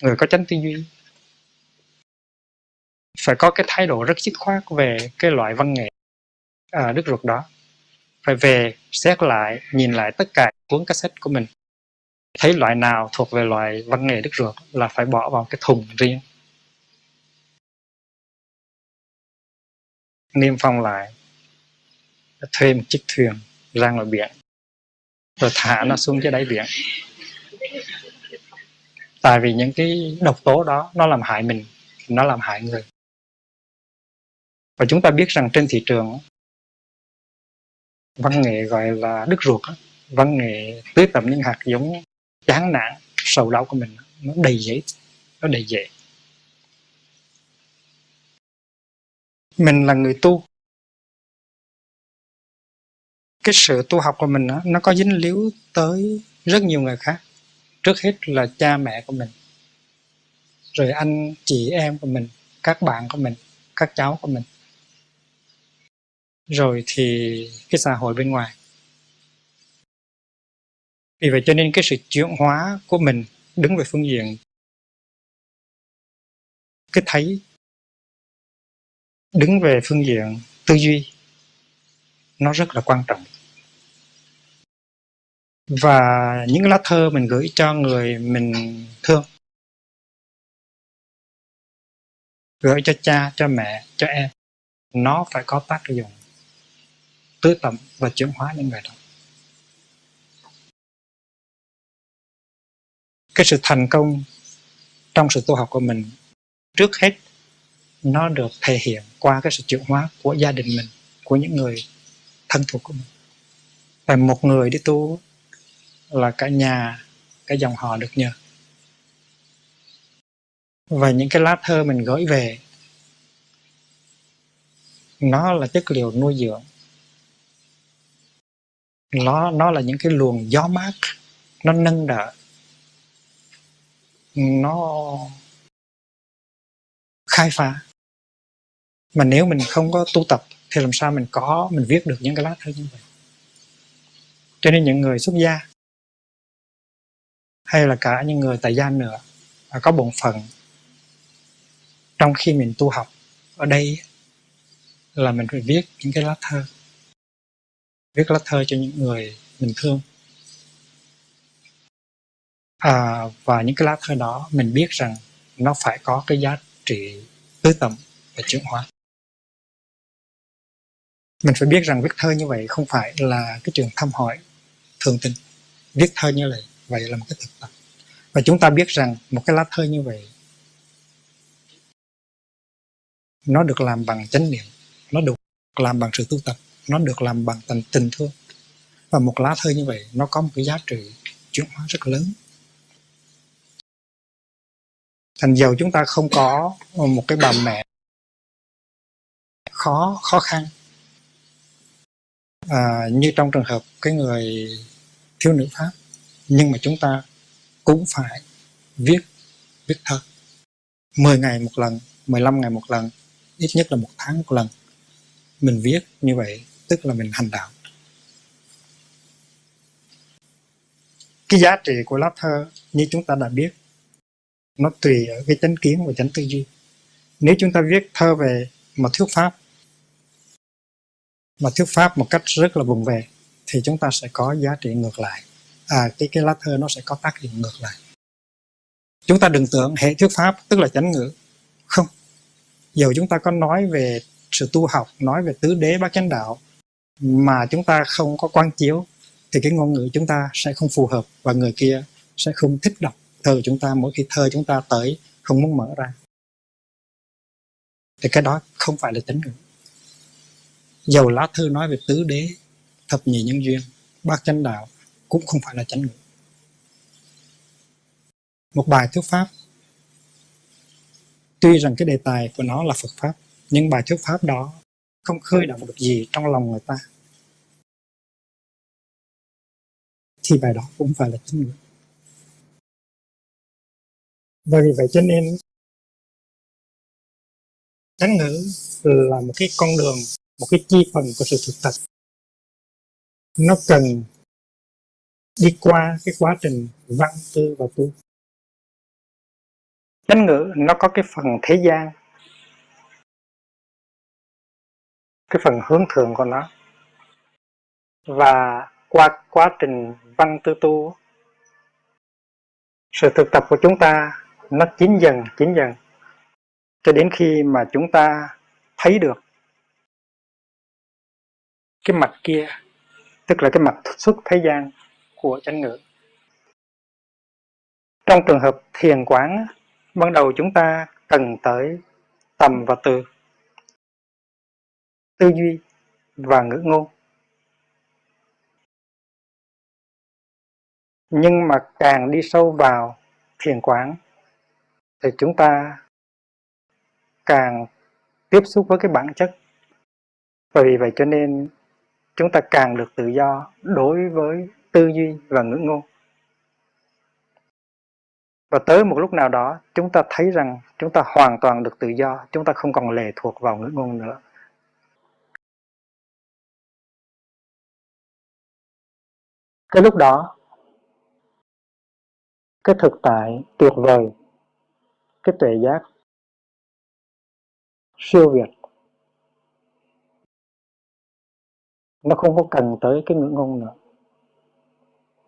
người có chánh tư duy phải có cái thái độ rất dứt khoát về cái loại văn nghệ đứt ruột đó. Phải về xét lại, nhìn lại tất cả cuốn cassette của mình, thấy loại nào thuộc về loại văn nghệ đứt ruột là phải bỏ vào cái thùng riêng, niêm phong lại, thuê một chiếc thuyền ra ngoài biển rồi thả nó xuống dưới đáy biển. Tại vì những cái độc tố đó nó làm hại mình, nó làm hại người. Và chúng ta biết rằng trên thị trường văn nghệ gọi là đứt ruột, văn nghệ tưới tẩm những hạt giống chán nản, sầu đau của mình, nó đầy dễ. Mình là người tu, cái sự tu học của mình nó có dính líu tới rất nhiều người khác. Trước hết là cha mẹ của mình, rồi anh chị em của mình, các bạn của mình, các cháu của mình, rồi thì cái xã hội bên ngoài. Vì vậy cho nên cái sự chuyển hóa của mình đứng về phương diện cái thấy, đứng về phương diện tư duy, nó rất là quan trọng. Và những lá thơ mình gửi cho người mình thương, gửi cho cha, cho mẹ, cho em, nó phải có tác dụng tưới tẩm và chuyển hóa những người đó. Cái sự thành công trong sự tu học của mình, trước hết nó được thể hiện qua cái sự chuyển hóa của gia đình mình, của những người thân thuộc của mình. Và một người đi tu là cả nhà, cả dòng họ được nhờ. Và những cái lá thơ mình gửi về, nó là chất liệu nuôi dưỡng, nó là những cái luồng gió mát, nó nâng đỡ, nó khai phá. Mà nếu mình không có tu tập thì làm sao mình viết được những cái lá thơ như vậy. Cho nên những người xuất gia hay là cả những người tại gia nữa có bổn phận trong khi mình tu học ở đây là mình phải viết những cái lá thơ, viết lá thơ cho những người mình thương. Và những cái lá thơ đó mình biết rằng nó phải có cái giá trị tứ tầm và chuyển hóa. Mình phải biết rằng viết thơ như vậy không phải là cái trường thăm hỏi thường tình. Viết thơ như vậy là một cái thực tập. Và chúng ta biết rằng một cái lá thơ như vậy nó được làm bằng chánh niệm, nó được làm bằng sự tu tập, nó được làm bằng tình thương. Và một lá thơ như vậy nó có một cái giá trị chuyển hóa rất lớn. Thành dầu chúng ta không có một cái bà mẹ khó khăn, như trong trường hợp cái người thiếu nữ Pháp, nhưng mà chúng ta cũng phải viết thơ 10 ngày một lần, 15 ngày một lần, ít nhất là 1 tháng một lần. Mình viết như vậy tức là mình hành đạo. Cái giá trị của lá thơ như chúng ta đã biết, nó tùy ở cái chánh kiến và chánh tư duy. Nếu chúng ta viết thơ về mà thuyết pháp một cách rất là vụng về thì chúng ta sẽ có giá trị ngược lại. Cái lá thơ nó sẽ có tác dụng ngược lại. Chúng ta đừng tưởng hệ thuyết pháp tức là chánh ngữ. Không. Dầu chúng ta có nói về sự tu học, nói về tứ đế bát chánh đạo mà chúng ta không có quán chiếu thì cái ngôn ngữ chúng ta sẽ không phù hợp và người kia sẽ không thích đọc thơ của chúng ta mỗi khi thơ chúng ta tới không muốn mở ra. Thì cái đó không phải là chánh ngữ. Dầu lá thư nói về tứ đế, thập nhị nhân duyên, bát chánh đạo cũng không phải là chánh ngữ. Một bài thuyết pháp, tuy rằng cái đề tài của nó là Phật Pháp, nhưng bài thuyết pháp đó không khơi động được gì trong lòng người ta thì bài đó cũng phải là chánh ngữ. Và vì vậy cho nên chánh ngữ là một cái con đường, một cái chi phần của sự thực tập. Nó cần đi qua cái quá trình văn tư và tu. Chánh ngữ nó có cái phần thế gian, cái phần hướng thượng của nó, và qua quá trình văn tư tu, sự thực tập của chúng ta nó chín dần cho đến khi mà chúng ta thấy được cái mặt kia, tức là cái mặt xuất thế gian của chánh ngữ. Trong trường hợp thiền quán, ban đầu chúng ta cần tới tầm và từ, tư duy và ngữ ngôn. Nhưng mà càng đi sâu vào thiền quán thì chúng ta càng tiếp xúc với cái bản chất. Và vì vậy cho nên chúng ta càng được tự do đối với tư duy và ngữ ngôn. Và tới một lúc nào đó chúng ta thấy rằng chúng ta hoàn toàn được tự do, chúng ta không còn lệ thuộc vào ngữ ngôn nữa. Cái lúc đó, cái thực tại tuyệt vời, cái tuệ giác siêu việt, nó không có cần tới cái ngữ ngôn nữa.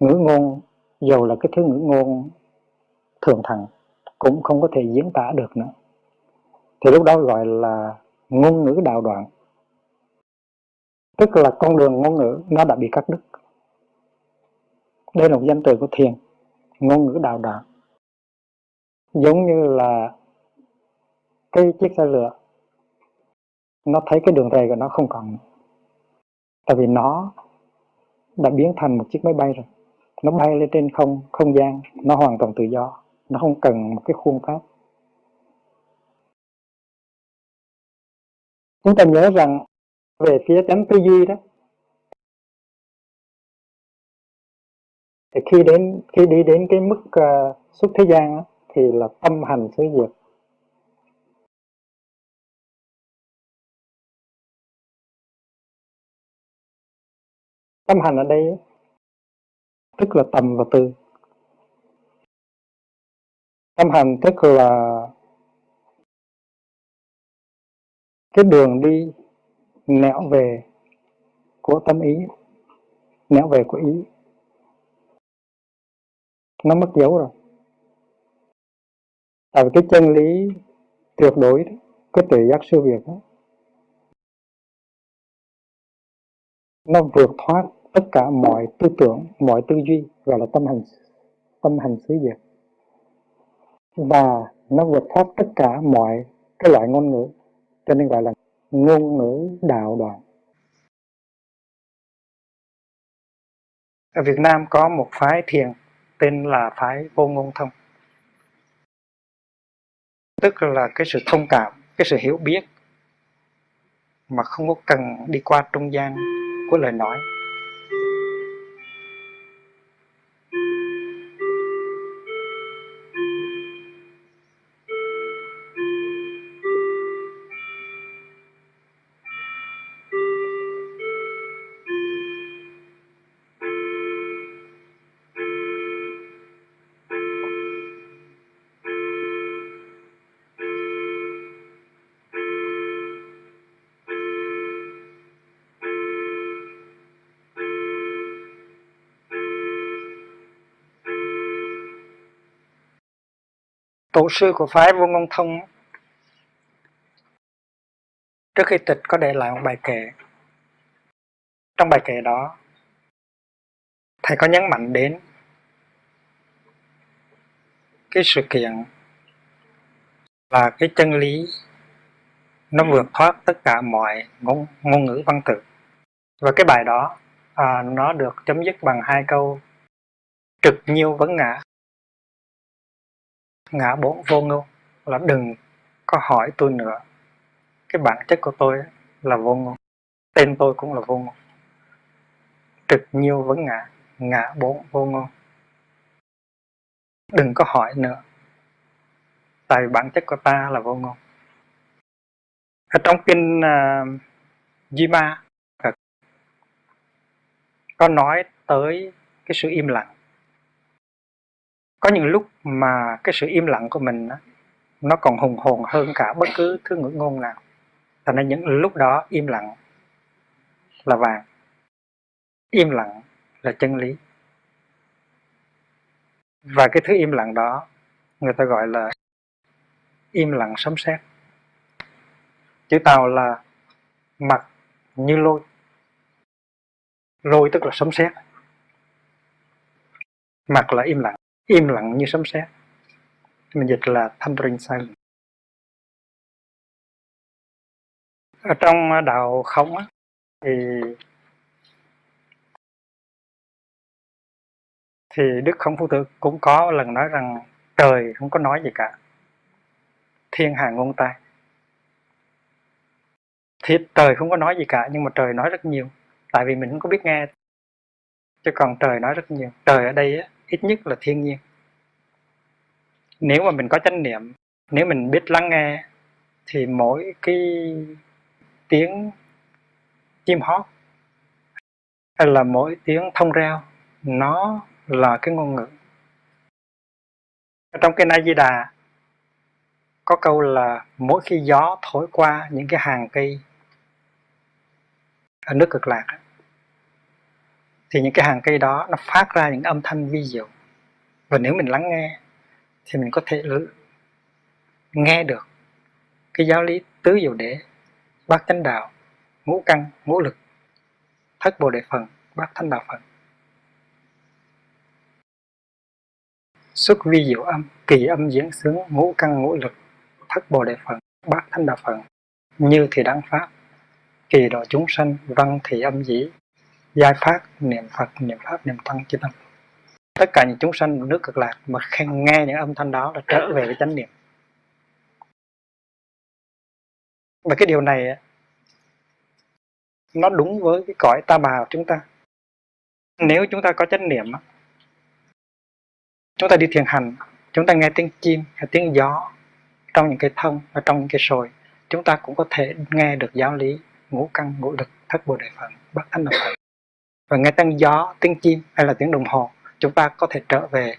Ngữ ngôn, dầu là cái thứ ngữ ngôn thường thẳng, cũng không có thể diễn tả được nữa. Thì lúc đó gọi là ngôn ngữ đạo đoạn. Tức là con đường ngôn ngữ nó đã bị cắt đứt. Đây là một danh từ của thiền, ngôn ngữ đạo đoạn. Giống như là cái chiếc xe lửa, nó thấy cái đường ray của nó không còn, tại vì nó đã biến thành một chiếc máy bay rồi. Nó bay lên trên không gian, nó hoàn toàn tự do, nó không cần một cái khuôn pháp. Chúng ta nhớ rằng về phía chánh tư duy đó, thì khi đi đến cái mức xuất thế gian đó, thì là tâm hành xứ diệt. Tâm hành ở đây tức là tầm và tư. Tâm hành tức là cái đường đi nẻo về của tâm ý, nẻo về của ý, nó mất dấu rồi. Tại vì cái chân lý tuyệt đối đó, cái tuệ giác siêu việt đó, nó vượt thoát tất cả mọi tư tưởng, mọi tư duy, gọi là tâm hành xứ diệt, và nó vượt thoát tất cả mọi cái loại ngôn ngữ, cho nên gọi là ngôn ngữ đạo đoạn. Ở Việt Nam có một phái thiền tên là phái Vô Ngôn Thông, tức là cái sự thông cảm, cái sự hiểu biết mà không có cần đi qua trung gian của lời nói. Tổ sư của phái Vô Ngôn Thông trước khi tịch có để lại một bài kệ. Trong bài kệ đó, thầy có nhấn mạnh đến cái sự kiện là cái chân lý nó vượt thoát tất cả mọi ngôn ngữ văn tự. Và cái bài đó nó được chấm dứt bằng hai câu: trực nhiêu vấn ngã, ngã bốn vô ngôn, là đừng có hỏi tôi nữa, cái bản chất của tôi là vô ngôn, tên tôi cũng là vô ngôn. Trực nhiêu vấn ngã, ngã bốn vô ngôn, đừng có hỏi nữa, tại vì bản chất của ta là vô ngôn. Ở trong kinh Di Ma có nói tới cái sự im lặng. Có những lúc mà cái sự im lặng của mình nó còn hùng hồn hơn cả bất cứ thứ ngữ ngôn nào. Thành ra những lúc đó im lặng là vàng, im lặng là chân lý. Và cái thứ im lặng đó người ta gọi là im lặng sấm sét. Chữ Tàu là mặt như lôi, lôi tức là sấm sét, mặt là im lặng như sấm sét. Mình dịch là thundering silence. Ở trong đạo Khổng thì Đức Khổng Phu Tử cũng có lần nói rằng trời không có nói gì cả, thiên hà ngôn tai. Thì trời không có nói gì cả, nhưng mà trời nói rất nhiều, tại vì mình không có biết nghe. Chứ còn trời nói rất nhiều. Trời ở đây ít nhất là thiên nhiên. Nếu mà mình có chánh niệm, nếu mình biết lắng nghe, thì mỗi cái tiếng chim hót hay là mỗi tiếng thông reo nó là cái ngôn ngữ. Trong kinh A Di Đà có câu là mỗi khi gió thổi qua những cái hàng cây ở nước Cực Lạc thì những cái hàng cây đó nó phát ra những âm thanh vi diệu, và nếu mình lắng nghe thì mình có thể nghe được cái giáo lý tứ diệu đế, bát chánh đạo, ngũ căn, ngũ lực, thất bồ đề phần, bát thánh đạo phần. Xuất vi diệu âm, kỳ âm diễn xướng, ngũ căn ngũ lực, thất bồ đề phần, bát thánh đạo phần. Như thì đăng pháp, kỳ độ chúng sanh, văn thì âm dĩ, giai phát, niệm Phật, niệm Pháp, niệm Tăng, chư tâm. Tất cả những chúng sanh nước Cực Lạc mà nghe những âm thanh đó là trở về với chánh niệm. Và cái điều này nó đúng với cái cõi ta bà của chúng ta. Nếu chúng ta có chánh niệm, chúng ta đi thiền hành, chúng ta nghe tiếng chim hay tiếng gió trong những cái thông, ở trong những cái sồi, chúng ta cũng có thể nghe được giáo lý ngũ căn, ngũ lực, thất bồ đề phần, bát thánh đạo phần. Và nghe tiếng gió, tiếng chim hay là tiếng đồng hồ, chúng ta có thể trở về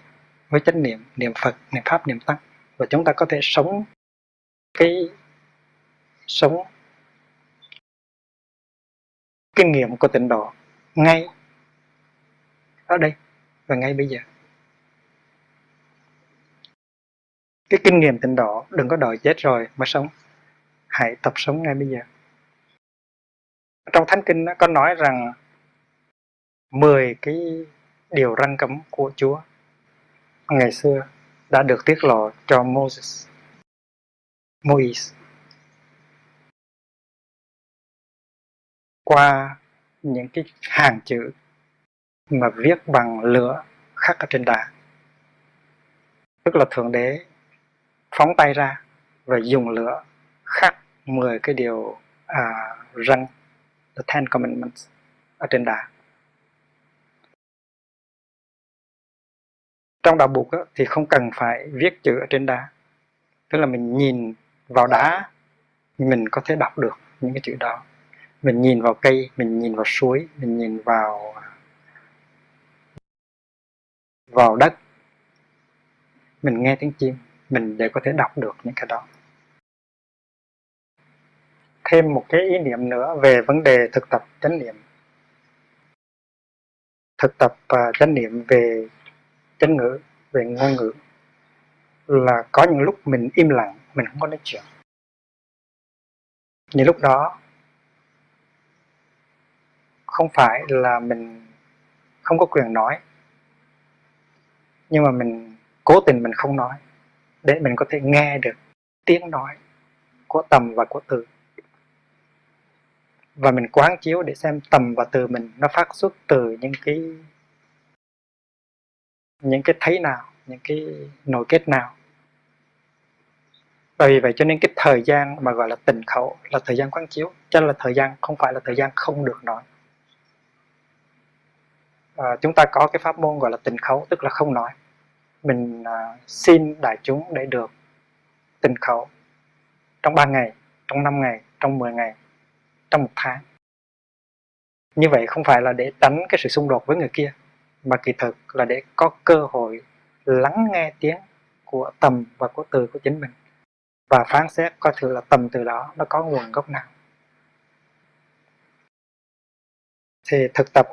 với chánh niệm, niệm Phật, niệm Pháp, niệm Tăng, và chúng ta có thể sống kinh nghiệm của tịnh độ ngay ở đây và ngay bây giờ. Cái kinh nghiệm tịnh độ đừng có đợi chết rồi mới sống, hãy tập sống ngay bây giờ. Trong Thánh Kinh có nói rằng 10 cái điều răn cấm của Chúa ngày xưa đã được tiết lộ cho Moses. Qua những cái hàng chữ mà viết bằng lửa khắc ở trên đá. Tức là Thượng Đế phóng tay ra và dùng lửa khắc 10 cái điều răn, the Ten Commandments, ở trên đá. Trong đạo Bụt thì không cần phải viết chữ ở trên đá. Tức là mình nhìn vào đá, mình có thể đọc được những cái chữ đó. Mình nhìn vào cây, mình nhìn vào suối, mình nhìn vào đất, mình nghe tiếng chim, mình đều có thể đọc được những cái đó. Thêm một cái ý niệm nữa về vấn đề thực tập chánh niệm. Thực tập chánh niệm về chánh ngữ, về ngôn ngữ, là có những lúc mình im lặng, mình không có nói chuyện. Những lúc đó không phải là mình không có quyền nói, nhưng mà mình cố tình mình không nói để mình có thể nghe được tiếng nói của tầm và của từ. Và mình quán chiếu để xem tầm và từ mình nó phát xuất từ những cái thấy nào, những cái nội kết nào. Và vì vậy cho nên cái thời gian mà gọi là tịnh khẩu là thời gian quán chiếu, chứ là thời gian không phải là thời gian không được nói. Chúng ta có cái pháp môn gọi là tịnh khẩu, tức là không nói. Mình xin đại chúng để được tịnh khẩu trong 3 ngày, trong 5 ngày, trong 10 ngày, trong 1 tháng. Như vậy không phải là để tránh cái sự xung đột với người kia, mà kỳ thực là để có cơ hội lắng nghe tiếng của tầm và của từ của chính mình, và phán xét coi thử là tầm từ đó nó có nguồn gốc nào. Thì thực tập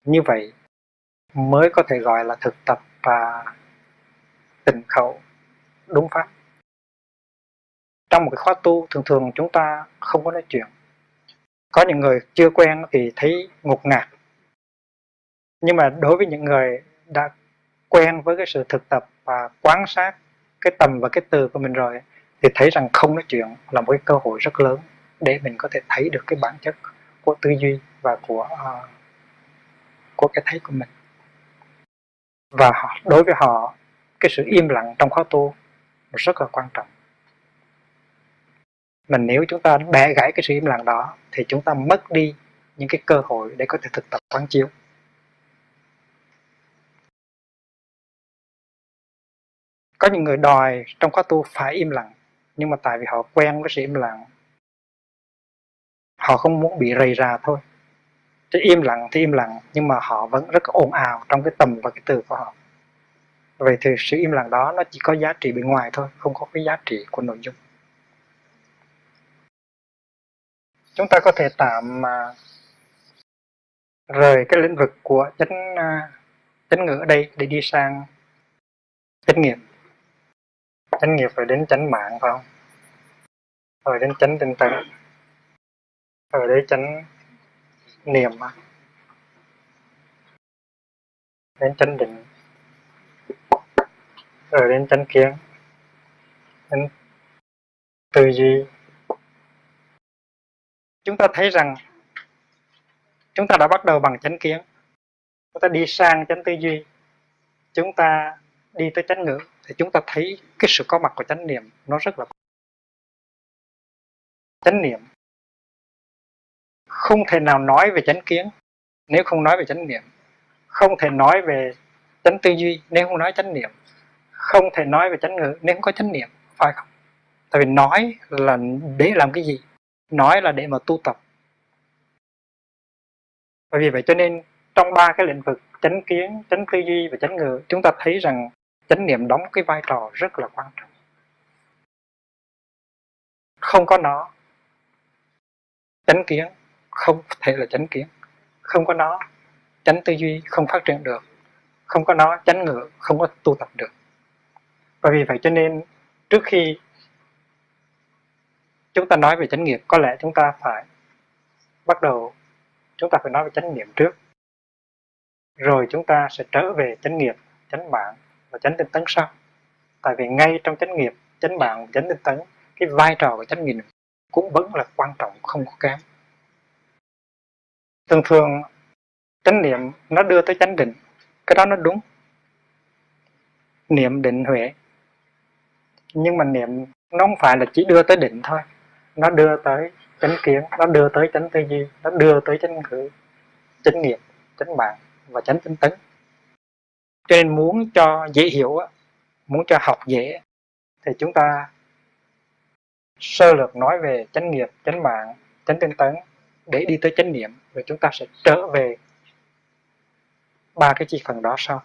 như vậy mới có thể gọi là thực tập tịnh khẩu đúng pháp. Trong một cái khóa tu thường chúng ta không có nói chuyện. Có những người chưa quen thì thấy ngột ngạt, nhưng mà đối với những người đã quen với cái sự thực tập và quan sát cái tầm và cái từ của mình rồi, thì thấy rằng không nói chuyện là một cái cơ hội rất lớn để mình có thể thấy được cái bản chất của tư duy và của cái thấy của mình. Và đối với họ, cái sự im lặng trong khóa tu rất là quan trọng. Mà nếu chúng ta bẻ gãy cái sự im lặng đó thì chúng ta mất đi những cái cơ hội để có thể thực tập quán chiếu. Có những người đòi trong khóa tu phải im lặng, nhưng mà tại vì họ quen với sự im lặng, họ không muốn bị rầy rà thôi. Chứ im lặng thì im lặng, nhưng mà họ vẫn rất ồn ào trong cái tầm và cái từ của họ. Vậy thì sự im lặng đó nó chỉ có giá trị bên ngoài thôi, không có cái giá trị của nội dung. Chúng ta có thể tạm rời cái lĩnh vực của chánh ngữ ở đây để đi sang chánh nghiệp. Chánh nghiệp rồi đến chánh mạng, phải không? Rồi đến chánh tinh tấn, rồi đến chánh niệm, đến chánh định, rồi đến chánh kiến, đến tư duy. Chúng ta thấy rằng chúng ta đã bắt đầu bằng chánh kiến, chúng ta đi sang chánh tư duy, chúng ta đi tới chánh ngữ, thì chúng ta thấy cái sự có mặt của chánh niệm nó rất là. Chánh niệm không thể nào nói về chánh kiến nếu không nói về chánh niệm, không thể nói về chánh tư duy nếu không nói chánh niệm, không thể nói về chánh ngữ nếu không có chánh niệm, phải không? Tại vì nói là để làm cái gì? Nói là để mà tu tập. Bởi vì vậy cho nên trong 3 cái lĩnh vực chánh kiến, chánh tư duy và chánh ngữ, chúng ta thấy rằng chánh niệm đóng cái vai trò rất là quan trọng. Không có nó, chánh kiến không thể là chánh kiến. Không có nó, chánh tư duy không phát triển được. Không có nó, chánh ngữ không có tu tập được. Và vì vậy cho nên trước khi chúng ta nói về chánh nghiệp, có lẽ chúng ta phải bắt đầu, chúng ta phải nói về chánh niệm trước, rồi chúng ta sẽ trở về chánh nghiệp, chánh mạng và chánh tinh tấn sau. Tại vì ngay trong chánh nghiệp, chánh mạng và chánh tinh tấn, cái vai trò của chánh niệm cũng vẫn là quan trọng, không có kém. Thường thường chánh niệm nó đưa tới chánh định, cái đó nó đúng. Niệm định huệ, nhưng mà niệm nó không phải là chỉ đưa tới định thôi, nó đưa tới chánh kiến, nó đưa tới chánh tư duy, nó đưa tới chánh ngữ, chánh nghiệp, chánh mạng và chánh tinh tấn. Cho nên muốn cho dễ hiểu, muốn cho học dễ, thì chúng ta sơ lược nói về chánh nghiệp, chánh mạng, chánh tinh tấn để đi tới chánh niệm, rồi chúng ta sẽ trở về ba cái chi phần đó sau.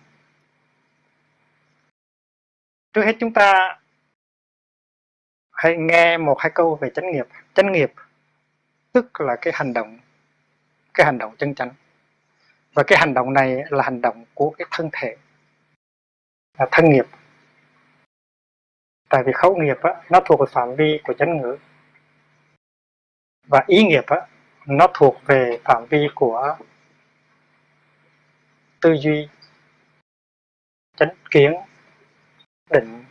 Trước hết chúng ta hãy nghe một hai câu về chánh nghiệp. Chánh nghiệp tức là cái hành động chân chánh. Và cái hành động này là hành động của cái thân thể, là thân nghiệp. Tại vì khẩu nghiệp nó thuộc về phạm vi của chánh ngữ, và ý nghiệp nó thuộc về phạm vi của tư duy, chánh kiến, định,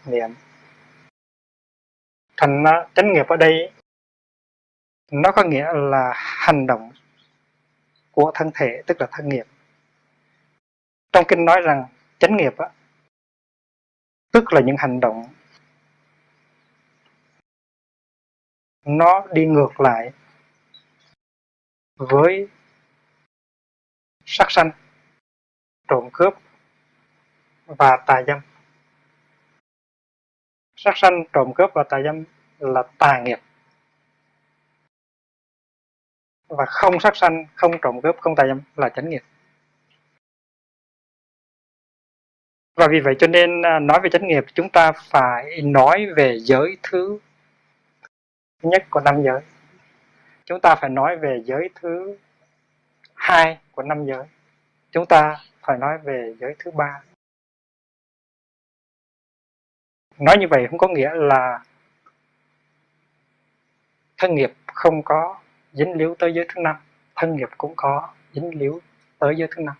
niệm. Thành chánh nghiệp ở đây nó có nghĩa là hành động của thân thể, tức là thân nghiệp. Trong kinh nói rằng chánh nghiệp tức là những hành động nó đi ngược lại với sát sanh, trộm cướp và tà dâm. Sát sanh, trộm cướp và tà dâm là tà nghiệp. Và không sát sanh, không trộm cướp, không tà dâm là chánh nghiệp. Và vì vậy cho nên nói về chánh nghiệp, chúng ta phải nói về giới thứ nhất của năm giới. Chúng ta phải nói về giới thứ hai của năm giới. Chúng ta phải nói về giới thứ ba. Nói như vậy không có nghĩa là thân nghiệp không có dính líu tới giới thứ năm. Thân nghiệp cũng có dính líu tới giới thứ năm.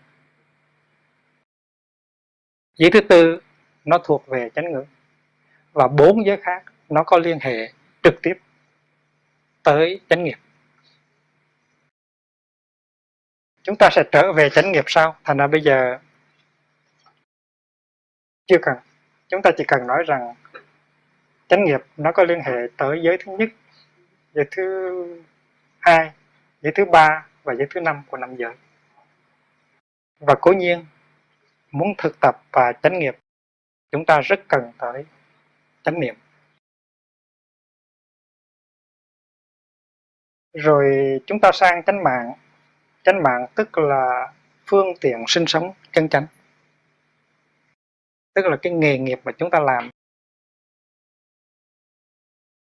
Giới thứ tư nó thuộc về chánh ngữ. Và 4 giới khác nó có liên hệ trực tiếp tới chánh nghiệp. Chúng ta sẽ trở về chánh nghiệp sau. Thành ra bây giờ chưa cần. Chúng ta chỉ cần nói rằng chánh nghiệp nó có liên hệ tới giới thứ nhất, giới thứ hai, giới thứ ba và giới thứ năm của năm giới. Và cố nhiên muốn thực tập và chánh nghiệp, chúng ta rất cần tới chánh niệm. Rồi chúng ta sang chánh mạng. Chánh mạng tức là phương tiện sinh sống chân chánh, tức là cái nghề nghiệp mà chúng ta làm.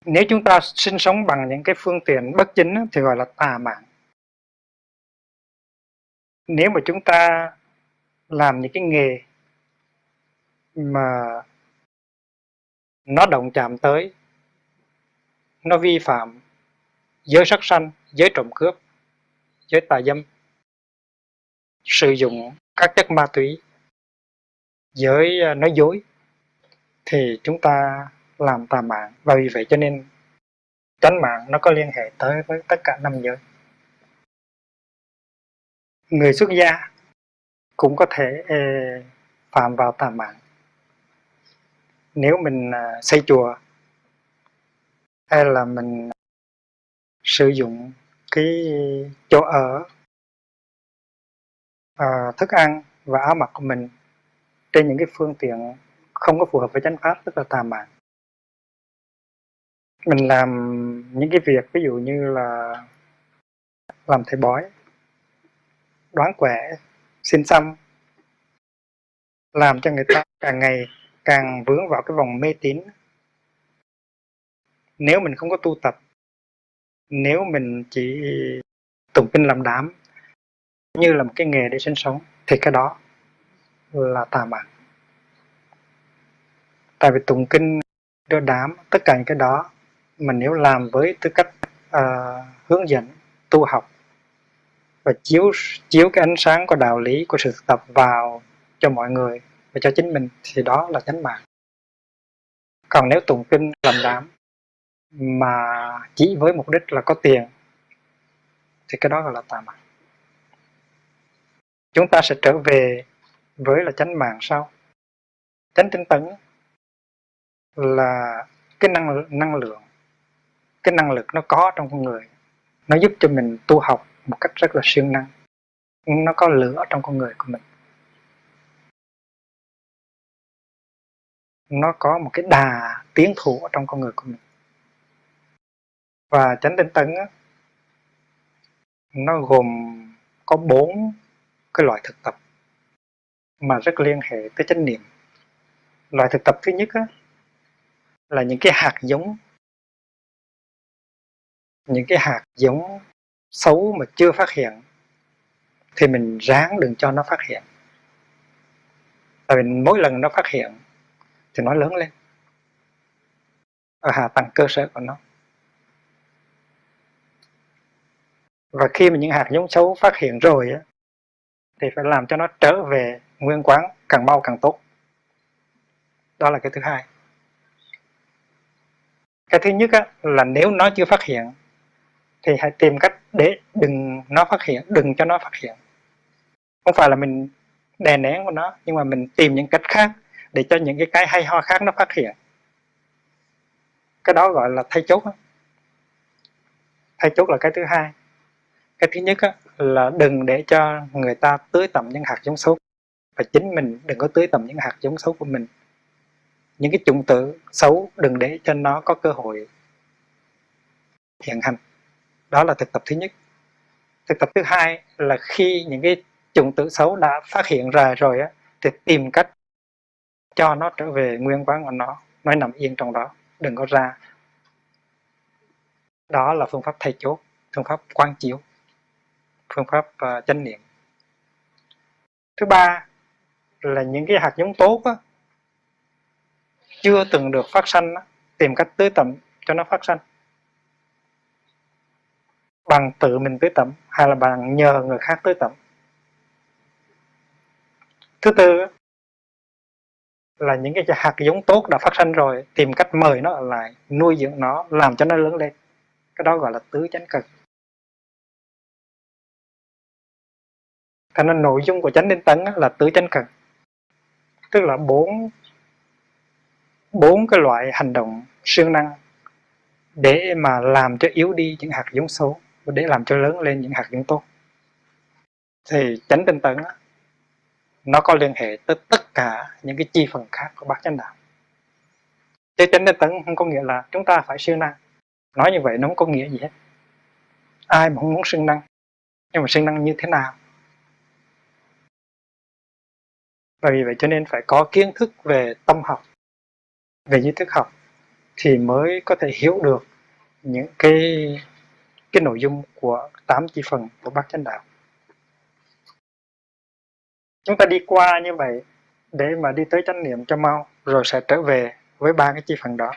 Nếu chúng ta sinh sống bằng những cái phương tiện bất chính thì gọi là tà mạng. Nếu mà chúng ta làm những cái nghề mà nó động chạm tới, nó vi phạm giới sát sanh, giới trộm cướp, giới tà dâm, sử dụng các chất ma túy, giới nói dối, thì chúng ta làm tà mạng. Và vì vậy cho nên chánh mạng nó có liên hệ tới với tất cả năm giới. Người xuất gia cũng có thể phạm vào tà mạng. Nếu mình xây chùa, hay là mình sử dụng cái chỗ ở, thức ăn và áo mặc của mình trên những cái phương tiện không có phù hợp với chánh pháp, tức là tà mạng. Mình làm những cái việc ví dụ như là làm thầy bói, đoán quẻ, xin xăm, làm cho người ta càng ngày càng vướng vào cái vòng mê tín. Nếu mình không có tu tập Nếu mình chỉ tụng kinh làm đám như là một cái nghề để sinh sống thì cái đó là tà mạng. Tại vì tụng kinh đưa đám, tất cả những cái đó mà nếu làm với tư cách hướng dẫn tu học và chiếu cái ánh sáng của đạo lý, của sự thực tập vào cho mọi người và cho chính mình thì đó là chánh mạng. Còn nếu tụng kinh làm đám mà chỉ với mục đích là có tiền thì cái đó gọi là tà mạng. Chúng ta sẽ trở về với là chánh mạng sau. Chánh tinh tấn là cái năng lượng, cái năng lực nó có trong con người, nó giúp cho mình tu học một cách rất là siêng năng. Nó có lửa trong con người của mình, nó có một cái đà tiến thủ ở trong con người của mình. Và chánh tinh tấn á, nó gồm có 4 cái loại thực tập mà rất liên hệ tới chánh niệm. Loại thực tập thứ nhất á, là những cái hạt giống xấu mà chưa phát hiện thì mình ráng đừng cho nó phát hiện. Tại vì mỗi lần nó phát hiện thì nó lớn lên ở hạ tầng cơ sở của nó. Và khi mà những hạt giống xấu phát hiện rồi á, thì phải làm cho nó trở về nguyên quán càng mau càng tốt. Đó là cái thứ hai. Cái thứ nhất á, là nếu nó chưa phát hiện thì hãy tìm cách để đừng cho nó phát hiện. Không phải là mình đè nén của nó, nhưng mà mình tìm những cách khác để cho những cái hay ho khác nó phát hiện. Cái đó gọi là thay chốt á. Thay chốt là cái thứ hai. Cái thứ nhất á, là đừng để cho người ta tưới tẩm những hạt giống xấu, và chính mình đừng có tưới tẩm những hạt giống xấu của mình. Những cái chủng tử xấu đừng để cho nó có cơ hội hiện hành. Đó là thực tập thứ nhất. Thực tập thứ hai là khi những cái chủng tử xấu đã phát hiện ra rồi á, thì tìm cách cho nó trở về nguyên quán của nó nằm yên trong đó, đừng có ra. Đó là phương pháp thay chốt, phương pháp quán chiếu, phương pháp chánh niệm. Thứ ba là những cái hạt giống tốt á, chưa từng được phát sanh á, tìm cách tưới tẩm cho nó phát sanh, bằng tự mình tưới tẩm hay là bằng nhờ người khác tưới tẩm. Thứ tư là những cái hạt giống tốt đã phát sanh rồi, tìm cách mời nó ở lại, nuôi dưỡng nó, làm cho nó lớn lên. Cái đó gọi là tứ chánh cần. Thành nên nội dung của chánh tinh tấn là tứ chánh cần, tức là bốn cái loại hành động siêng năng để mà làm cho yếu đi những hạt giống xấu và để làm cho lớn lên những hạt giống tốt. Thì chánh tinh tấn nó có liên hệ tới tất cả những cái chi phần khác của bát chánh đạo. Chứ chánh tinh tấn không có nghĩa là chúng ta phải siêng năng. Nói như vậy nó không có nghĩa gì hết. Ai mà không muốn siêng năng, nhưng mà siêng năng như thế nào? Và vì vậy cho nên phải có kiến thức về tâm học, về duy thức học thì mới có thể hiểu được những cái nội dung của 8 chi phần của bát chánh đạo. Chúng ta đi qua như vậy để mà đi tới chánh niệm cho mau, rồi sẽ trở về với 3 cái chi phần đó.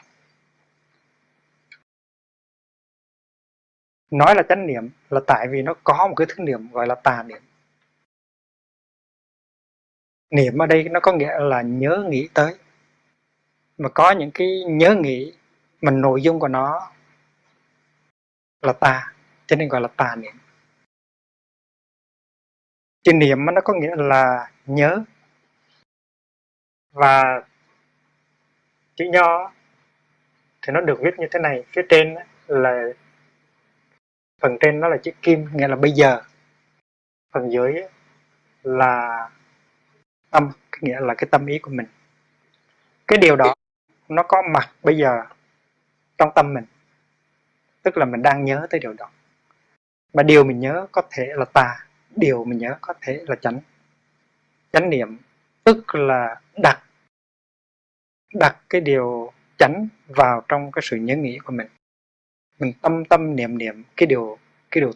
Nói là chánh niệm là tại vì nó có một cái thứ niệm gọi là tà niệm. Niệm ở đây nó có nghĩa là nhớ nghĩ tới, mà có những cái nhớ nghĩ mà nội dung của nó là tà, cho nên gọi là tà niệm. Chữ niệm nó có nghĩa là nhớ, và chữ nho thì nó được viết như thế này. Phía trên là phần trên nó là chữ kim, nghĩa là bây giờ. Phần dưới là tâm, nghĩa là cái tâm ý của mình. Cái điều đó nó có mặt bây giờ trong tâm mình, tức là mình đang nhớ tới điều đó. Mà điều mình nhớ có thể là tà, điều mình nhớ có thể là chánh. Chánh niệm tức là đặt cái điều chánh vào trong cái sự nhớ nghĩ của mình. mình tâm tâm niệm niệm cái điều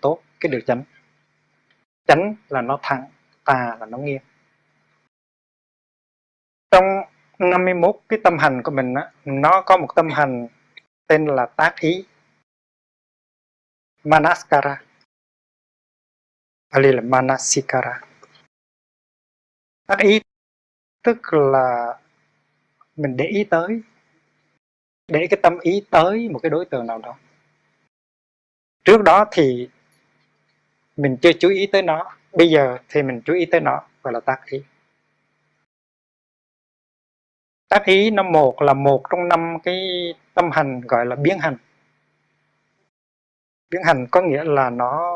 tốt, cái điều chánh. Chánh là nó thẳng, tà là nó nghiêng. Trong 51 cái tâm hành của mình á, nó có một tâm hành tên là tác ý, Manaskara, Pali là Manasikara. Tác ý tức là mình để ý tới, để cái tâm ý tới một cái đối tượng nào đó. Trước đó thì mình chưa chú ý tới nó, bây giờ thì mình chú ý tới nó, gọi là tác ý. Tác ý nó là một trong 5 cái tâm hành gọi là biến hành. Biến hành có nghĩa là nó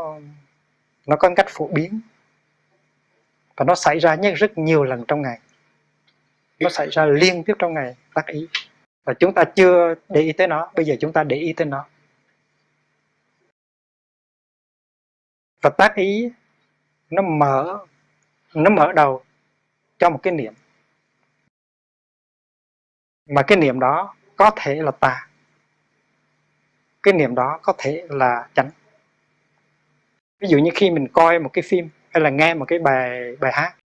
có cách phổ biến và nó xảy ra rất nhiều lần trong ngày, nó xảy ra liên tiếp trong ngày. Tác ý và chúng ta chưa để ý tới nó, bây giờ chúng ta để ý tới nó. Và tác ý nó mở đầu cho một cái niệm, mà cái niệm đó có thể là tà, cái niệm đó có thể là chánh. Ví dụ như khi mình coi một cái phim hay là nghe một cái bài hát,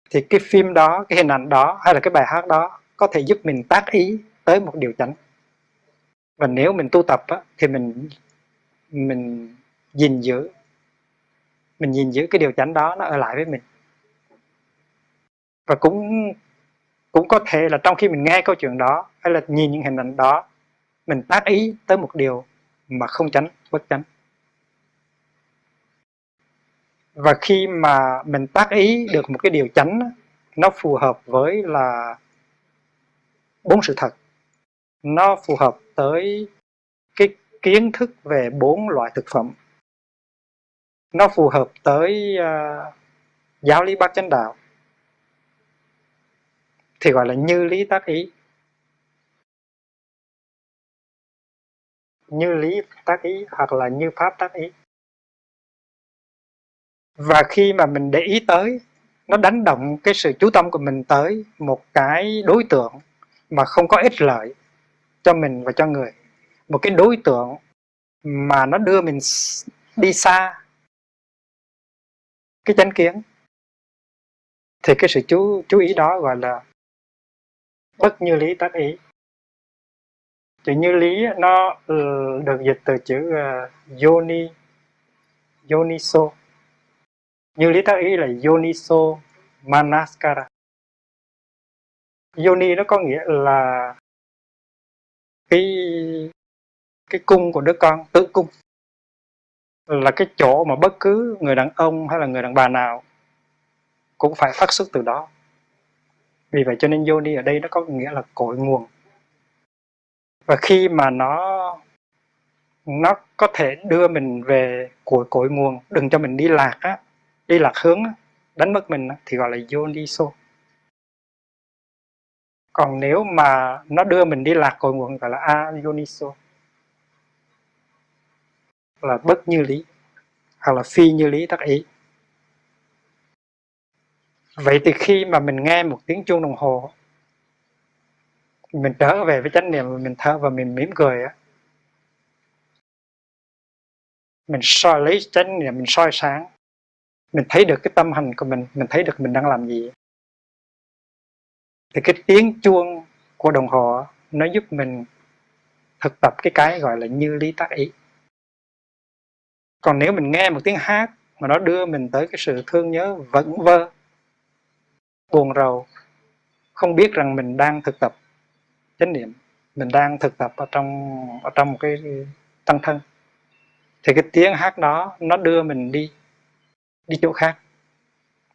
thì cái phim đó, cái hình ảnh đó hay là cái bài hát đó có thể giúp mình tác ý tới một điều chánh. Và nếu mình tu tập á, thì mình gìn giữ cái điều chánh đó nó ở lại với mình. Và cũng có thể là trong khi mình nghe câu chuyện đó hay là nhìn những hình ảnh đó, mình tác ý tới một điều mà không chánh, bất chánh. Và khi mà mình tác ý được một cái điều chánh, nó phù hợp với là 4 sự thật, nó phù hợp tới cái kiến thức về 4 loại thực phẩm, nó phù hợp tới giáo lý bát chánh đạo, thì gọi là như lý tác ý. Như lý tác ý hoặc là như pháp tác ý. Và khi mà mình để ý tới, nó đánh động cái sự chú tâm của mình tới một cái đối tượng mà không có ích lợi cho mình và cho người, một cái đối tượng mà nó đưa mình đi xa cái chánh kiến, thì cái sự chú ý đó gọi là bất như lý tác ý. Chữ như lý nó được dịch từ chữ yoniso. Như lý tác ý là yoniso manaskara. Yoni nó có nghĩa là cái cung của đứa con, tự cung, là cái chỗ mà bất cứ người đàn ông hay là người đàn bà nào cũng phải phát xuất từ đó. Vì vậy cho nên yoni ở đây nó có nghĩa là cội nguồn. Và khi mà nó có thể đưa mình về cội nguồn, đừng cho mình đi lạc á, đi lạc hướng á, đánh mất mình á, thì gọi là yoniso. Còn nếu mà nó đưa mình đi lạc cội nguồn gọi là ayoniso, là bất như lý hoặc là phi như lý tác ý. Vậy thì khi mà mình nghe một tiếng chuông đồng hồ, mình trở về với chánh niệm và mình thở và mình mỉm cười á, mình lấy chánh niệm mình soi sáng, mình thấy được cái tâm hành của mình thấy được mình đang làm gì, thì cái tiếng chuông của đồng hồ nó giúp mình thực tập cái gọi là như lý tác ý. Còn nếu mình nghe một tiếng hát mà nó đưa mình tới cái sự thương nhớ vẩn vơ, buồn rầu, không biết rằng mình đang thực tập chánh niệm, mình đang thực tập ở trong một cái tăng thân, thì cái tiếng hát đó nó đưa mình đi chỗ khác,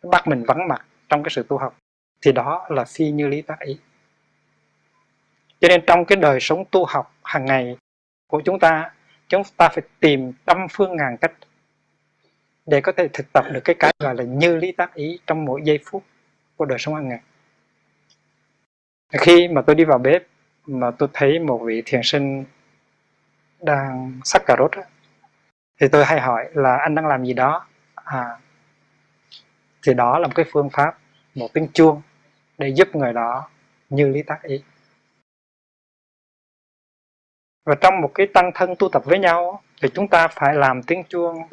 nó bắt mình vắng mặt trong cái sự tu học, thì đó là phi như lý tác ý. Cho nên trong cái đời sống tu học hàng ngày của chúng ta phải tìm trăm phương ngàn cách để có thể thực tập được cái gọi là như lý tác ý trong mỗi giây phút của đời sống hàng ngày. Khi mà tôi đi vào bếp mà tôi thấy một vị thiền sinh đang xắt cà rốt á, thì tôi hay hỏi là anh đang làm gì đó. Thì đó là một cái phương pháp, một tiếng chuông để giúp người đó như lý tác ý. Và trong một cái tăng thân tu tập với nhau thì chúng ta phải làm tiếng chuông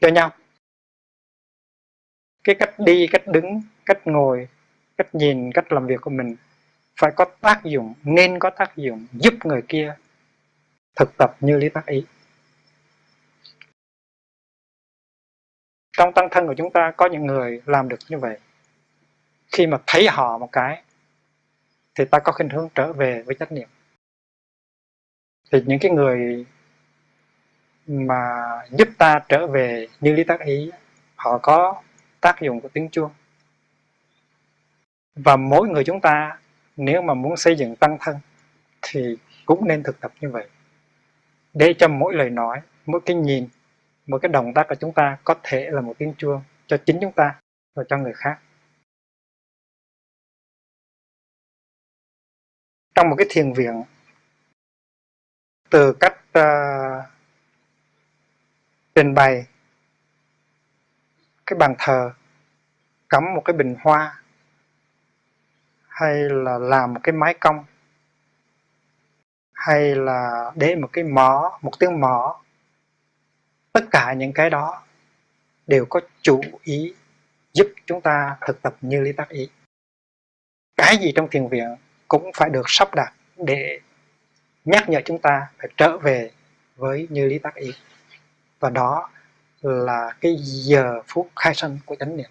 cho nhau. Cái cách đi, cách đứng, cách ngồi, cách nhìn, cách làm việc của mình phải có tác dụng, nên có tác dụng giúp người kia thực tập như lý tác ý. Trong tăng thân của chúng ta có những người làm được như vậy. Khi mà thấy họ một cái thì ta có khuynh hướng trở về với chánh niệm. Thì những cái người mà giúp ta trở về như lý tác ý, họ có tác dụng của tiếng chuông. Và mỗi người chúng ta nếu mà muốn xây dựng tăng thân thì cũng nên thực tập như vậy, để cho mỗi lời nói, mỗi cái nhìn, mỗi cái động tác của chúng ta có thể là một tiếng chuông cho chính chúng ta và cho người khác. Trong một cái thiền viện, từ cách trình bày cái bàn thờ, cắm một cái bình hoa, hay là làm một cái mái cong, hay là để một cái mõ, một tiếng mõ, tất cả những cái đó đều có chủ ý giúp chúng ta thực tập như lý tác ý. Cái gì trong thiền viện cũng phải được sắp đặt để nhắc nhở chúng ta phải trở về với như lý tác ý. Và đó là cái giờ phút khai sanh của chánh niệm.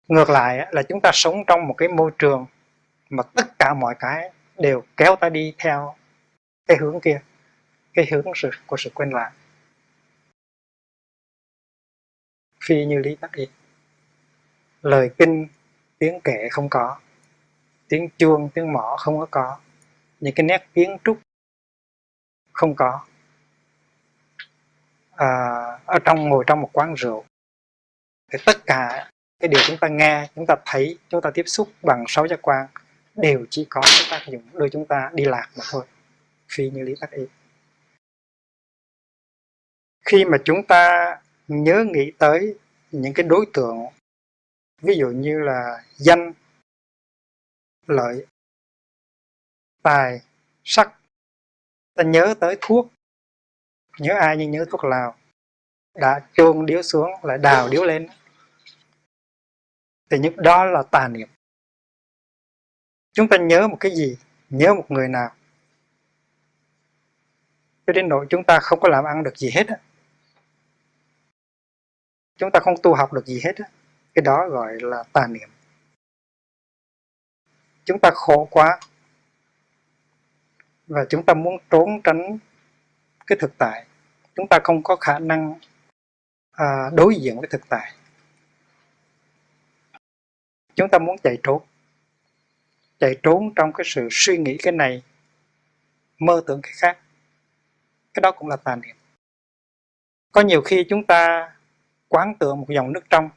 Ngược lại là chúng ta sống trong một cái môi trường mà tất cả mọi cái đều kéo ta đi theo cái hướng kia, cái hướng của sự quên lãng. Phi như lý tác ý. Lời kinh, tiếng kệ không có, tiếng chuông, tiếng mõ không có, những cái nét kiến trúc không có. Ở ngồi trong một quán rượu thì tất cả cái điều chúng ta nghe, chúng ta thấy, chúng ta tiếp xúc bằng 6 giác quan đều chỉ có cái tác dụng đưa chúng ta đi lạc mà thôi. Phi như lý tác ý. Khi mà chúng ta nhớ nghĩ tới những cái đối tượng, ví dụ như là danh, lợi, tài, sắc, ta nhớ tới thuốc, nhớ ai nhưng nhớ thuốc lào, đã chôn điếu xuống lại đào điếu lên, thì những đó là tà niệm. Chúng ta nhớ một cái gì, nhớ một người nào, cho đến nỗi chúng ta không có làm ăn được gì hết á, chúng ta không tu học được gì hết á, cái đó gọi là tà niệm. Chúng ta khổ quá và chúng ta muốn trốn tránh cái thực tại, chúng ta không có khả năng đối diện với thực tại, chúng ta muốn chạy trốn trong cái sự suy nghĩ cái này, mơ tưởng cái khác, cái đó cũng là tà niệm. Có nhiều khi chúng ta quán tưởng một dòng nước trong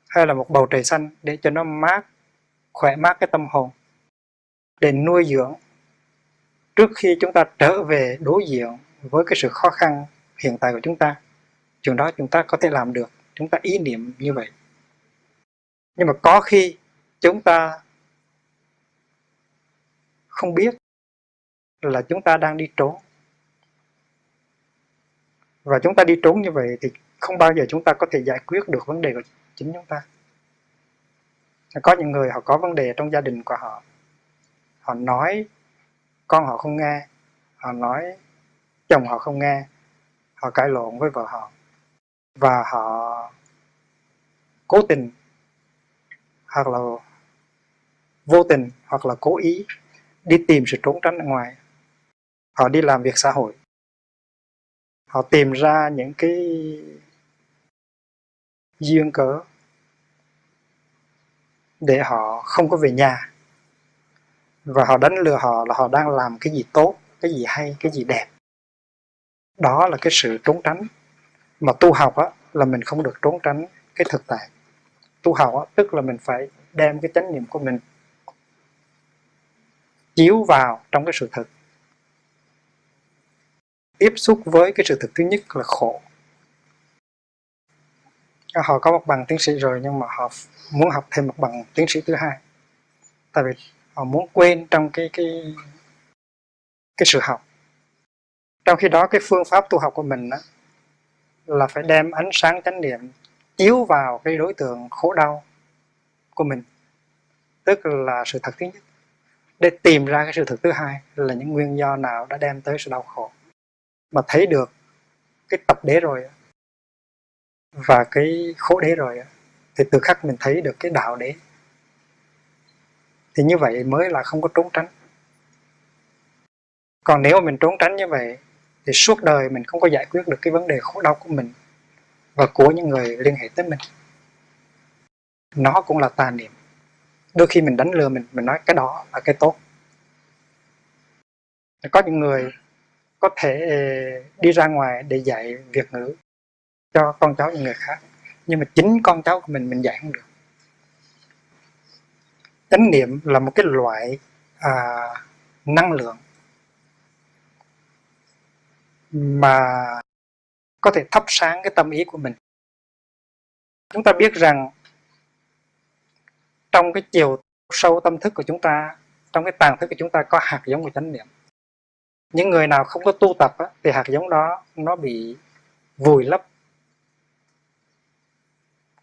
hay là một bầu trời xanh để cho nó mát, khỏe mát cái tâm hồn, để nuôi dưỡng trước khi chúng ta trở về đối diện với cái sự khó khăn hiện tại của chúng ta. Chuyện đó chúng ta có thể làm được, chúng ta ý niệm như vậy. Nhưng mà có khi chúng ta không biết là chúng ta đang đi trốn, và chúng ta đi trốn như vậy thì không bao giờ chúng ta có thể giải quyết được vấn đề của chính chúng ta. Có những người họ có vấn đề trong gia đình của họ, họ nói con họ không nghe, họ nói chồng họ không nghe, họ cãi lộn với vợ họ, và họ cố tình hoặc là vô tình hoặc là cố ý đi tìm sự trốn tránh ở ngoài. Họ đi làm việc xã hội, họ tìm ra những cái duyên cớ để họ không có về nhà, và họ đánh lừa họ là họ đang làm cái gì tốt, cái gì hay, cái gì đẹp. Đó là cái sự trốn tránh. Mà tu học á, là mình không được trốn tránh cái thực tại. Tu học á, tức là mình phải đem cái chánh niệm của mình chiếu vào trong cái sự thực, tiếp xúc với cái sự thực thứ nhất là khổ. Họ có một bằng tiến sĩ rồi nhưng mà họ muốn học thêm một bằng tiến sĩ thứ hai. tại vì họ muốn quên trong cái sự học. Trong khi đó cái phương pháp tu học của mình đó, là phải đem ánh sáng chánh niệm chiếu vào cái đối tượng khổ đau của mình, tức là sự thật thứ nhất, để tìm ra cái sự thật thứ hai là những nguyên do nào đã đem tới sự đau khổ. Mà thấy được cái tập đế rồi và cái khổ đế rồi thì từ khắc mình thấy được cái đạo đế, thì như vậy mới là không có trốn tránh. Còn nếu mà mình trốn tránh như vậy thì suốt đời mình không có giải quyết được cái vấn đề khổ đau của mình và của những người liên hệ tới mình. Nó cũng là tà niệm. Đôi khi mình đánh lừa mình nói cái đó là cái tốt. Có những người có thể đi ra ngoài để dạy Việt ngữ cho con cháu những người khác, nhưng mà chính con cháu của mình dạy không được. Chánh niệm là một cái loại năng lượng mà có thể thắp sáng cái tâm ý của mình. Chúng ta biết rằng trong cái chiều sâu tâm thức của chúng ta, trong cái tàng thức của chúng ta có hạt giống của chánh niệm. Những người nào không có tu tập thì hạt giống đó nó bị vùi lấp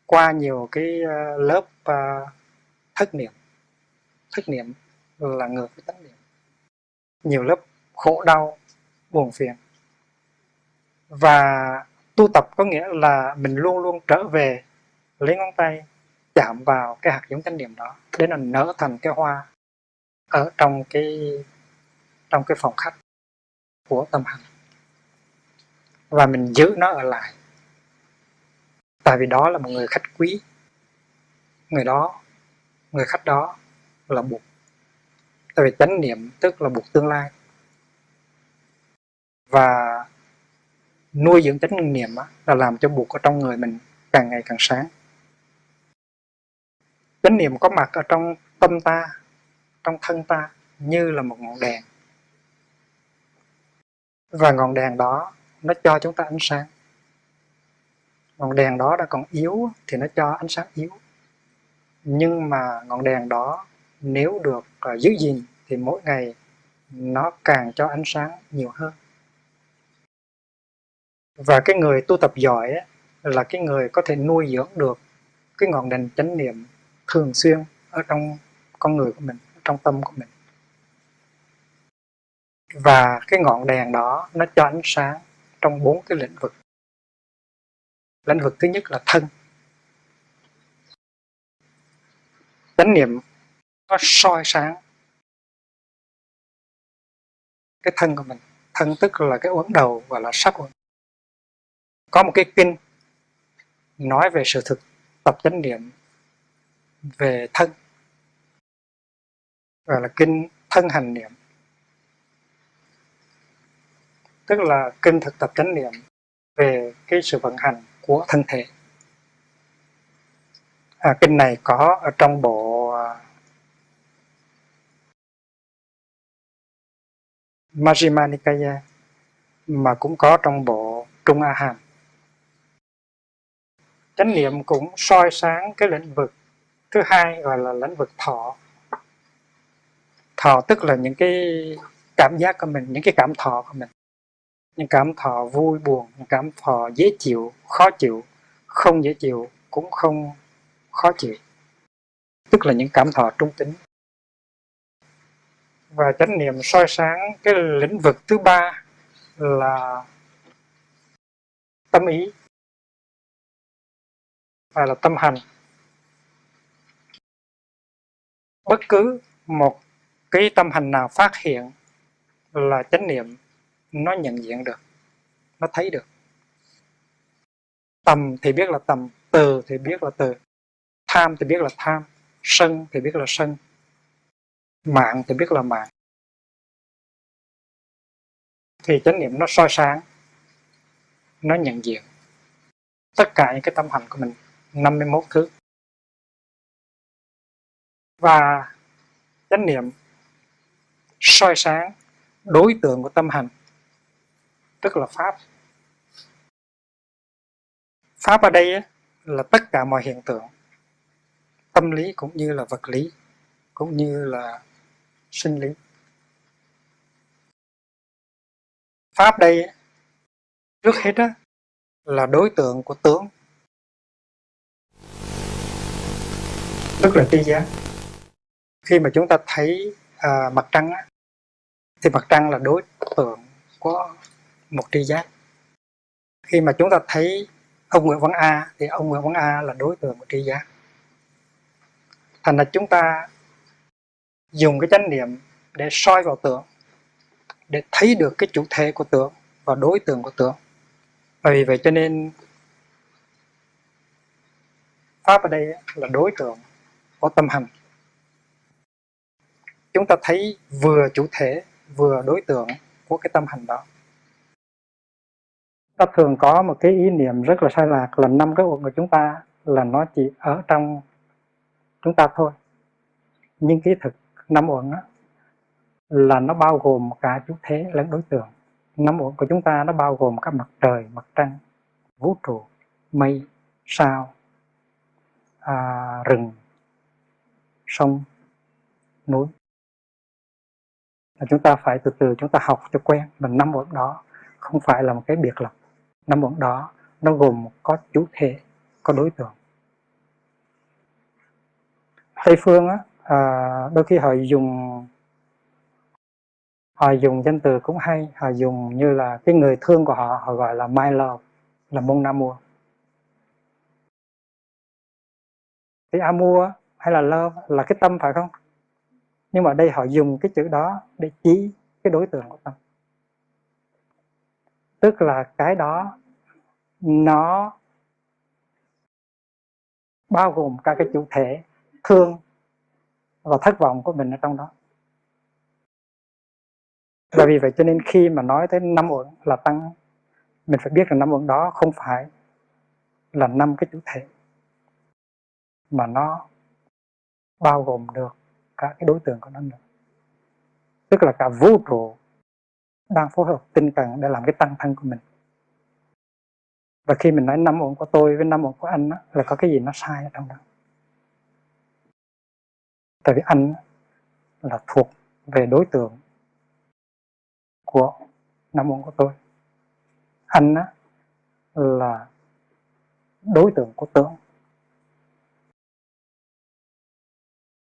qua nhiều cái lớp thất niệm. Thất niệm là ngược với tánh niệm. Nhiều lớp khổ đau, buồn phiền. Và tu tập có nghĩa là mình luôn luôn trở về, lấy ngón tay chạm vào cái hạt giống chánh niệm đó để nó nở thành cái hoa ở trong cái phòng khách của tâm hành, và mình giữ nó ở lại, tại vì đó là một người khách quý. Người khách đó là Bụt, tại vì chánh niệm tức là Bụt tương lai. Và nuôi dưỡng chánh niệm là làm cho Bụt ở trong người mình càng ngày càng sáng. Chánh niệm có mặt ở trong tâm ta, trong thân ta như là một ngọn đèn, và ngọn đèn đó nó cho chúng ta ánh sáng. Ngọn đèn đó đã còn yếu thì nó cho ánh sáng yếu, nhưng mà ngọn đèn đó nếu được giữ gìn thì mỗi ngày nó càng cho ánh sáng nhiều hơn. Và cái người tu tập giỏi là cái người có thể nuôi dưỡng được cái ngọn đèn chánh niệm thường xuyên ở trong con người của mình, trong tâm của mình. Và cái ngọn đèn đó nó cho ánh sáng trong 4 cái lĩnh vực. Lĩnh vực thứ nhất là thân. Chánh niệm nó soi sáng cái thân của mình. Thân tức là cái uốn đầu, gọi là sắc uẩn. Có một cái kinh nói về sự thực tập chánh niệm về thân, gọi là kinh thân hành niệm, tức là kinh thực tập chánh niệm về cái sự vận hành của thân thể. Kinh này có ở trong bộ Majjhima Nikaya, mà cũng có trong bộ Trung A Hàm. Chánh niệm cũng soi sáng cái lĩnh vực thứ hai, gọi là lĩnh vực thọ. Thọ tức là những cái cảm giác của mình, những cái cảm thọ của mình. Những cảm thọ vui buồn, những cảm thọ dễ chịu, khó chịu, không dễ chịu, cũng không khó chịu. Tức là những cảm thọ trung tính. Và chánh niệm soi sáng cái lĩnh vực thứ ba là tâm ý, và là tâm hành. Bất cứ một cái tâm hành nào phát hiện là chánh niệm nó nhận diện được, nó thấy được. Tầm thì biết là tầm, từ thì biết là từ, tham thì biết là tham, sân thì biết là sân, mạng thì biết là mạng. Thì chánh niệm nó soi sáng, nó nhận diện tất cả những cái tâm hành của mình, 51 thứ. Và chánh niệm soi sáng đối tượng của tâm hành, tức là pháp. Pháp ở đây là tất cả mọi hiện tượng tâm lý cũng như là vật lý. cũng như là sinh lý. Pháp đây trước hết á, là đối tượng của tướng, tức là tri giác. Khi mà chúng ta thấy mặt trăng á, thì mặt trăng là đối tượng của một tri giác. Khi mà chúng ta thấy ông Nguyễn Văn A thì ông Nguyễn Văn A là đối tượng của tri giác. Thành ra chúng ta dùng cái chánh niệm để soi vào tượng, để thấy được cái chủ thể của tượng và đối tượng của tượng. Và vì vậy cho nên Pháp ở đây là đối tượng của tâm hành. Chúng ta thấy vừa chủ thể vừa đối tượng của cái tâm hành đó. Ta thường có một cái ý niệm rất là sai lạc là 5 cái uẩn của chúng ta là nó chỉ ở trong chúng ta thôi. Nhưng kỹ thực 5 uẩn là nó bao gồm cả chủ thể lẫn đối tượng. 5 uẩn của chúng ta nó bao gồm cả mặt trời, mặt trăng, vũ trụ, mây, sao, rừng, sông, núi. Chúng ta phải từ từ chúng ta học cho quen. Và 5 uẩn đó không phải là một cái biệt lập. 5 uẩn đó nó gồm có chủ thể, có đối tượng. Tây phương á, đôi khi họ dùng danh từ cũng hay, họ dùng như là cái người thương của họ, họ gọi là my love, là mon amour. Thì amour hay là love là cái tâm phải không? Nhưng mà ở đây họ dùng cái chữ đó để chỉ cái đối tượng của tâm. Tức là cái đó nó bao gồm cả cái chủ thể thương và thất vọng của mình ở trong đó. Và vì vậy cho nên khi mà nói tới 5 uẩn là tăng, mình phải biết là 5 uẩn đó không phải là 5 cái chủ thể, mà nó bao gồm được cả cái đối tượng của nó nữa. Tức là cả vũ trụ đang phối hợp tinh cần để làm cái tăng thân của mình. Và khi mình nói 5 uẩn của tôi với 5 uẩn của anh là có cái gì nó sai ở trong đó. Tại vì anh là thuộc về đối tượng của 5 uẩn của tôi. Anh là đối tượng của tướng.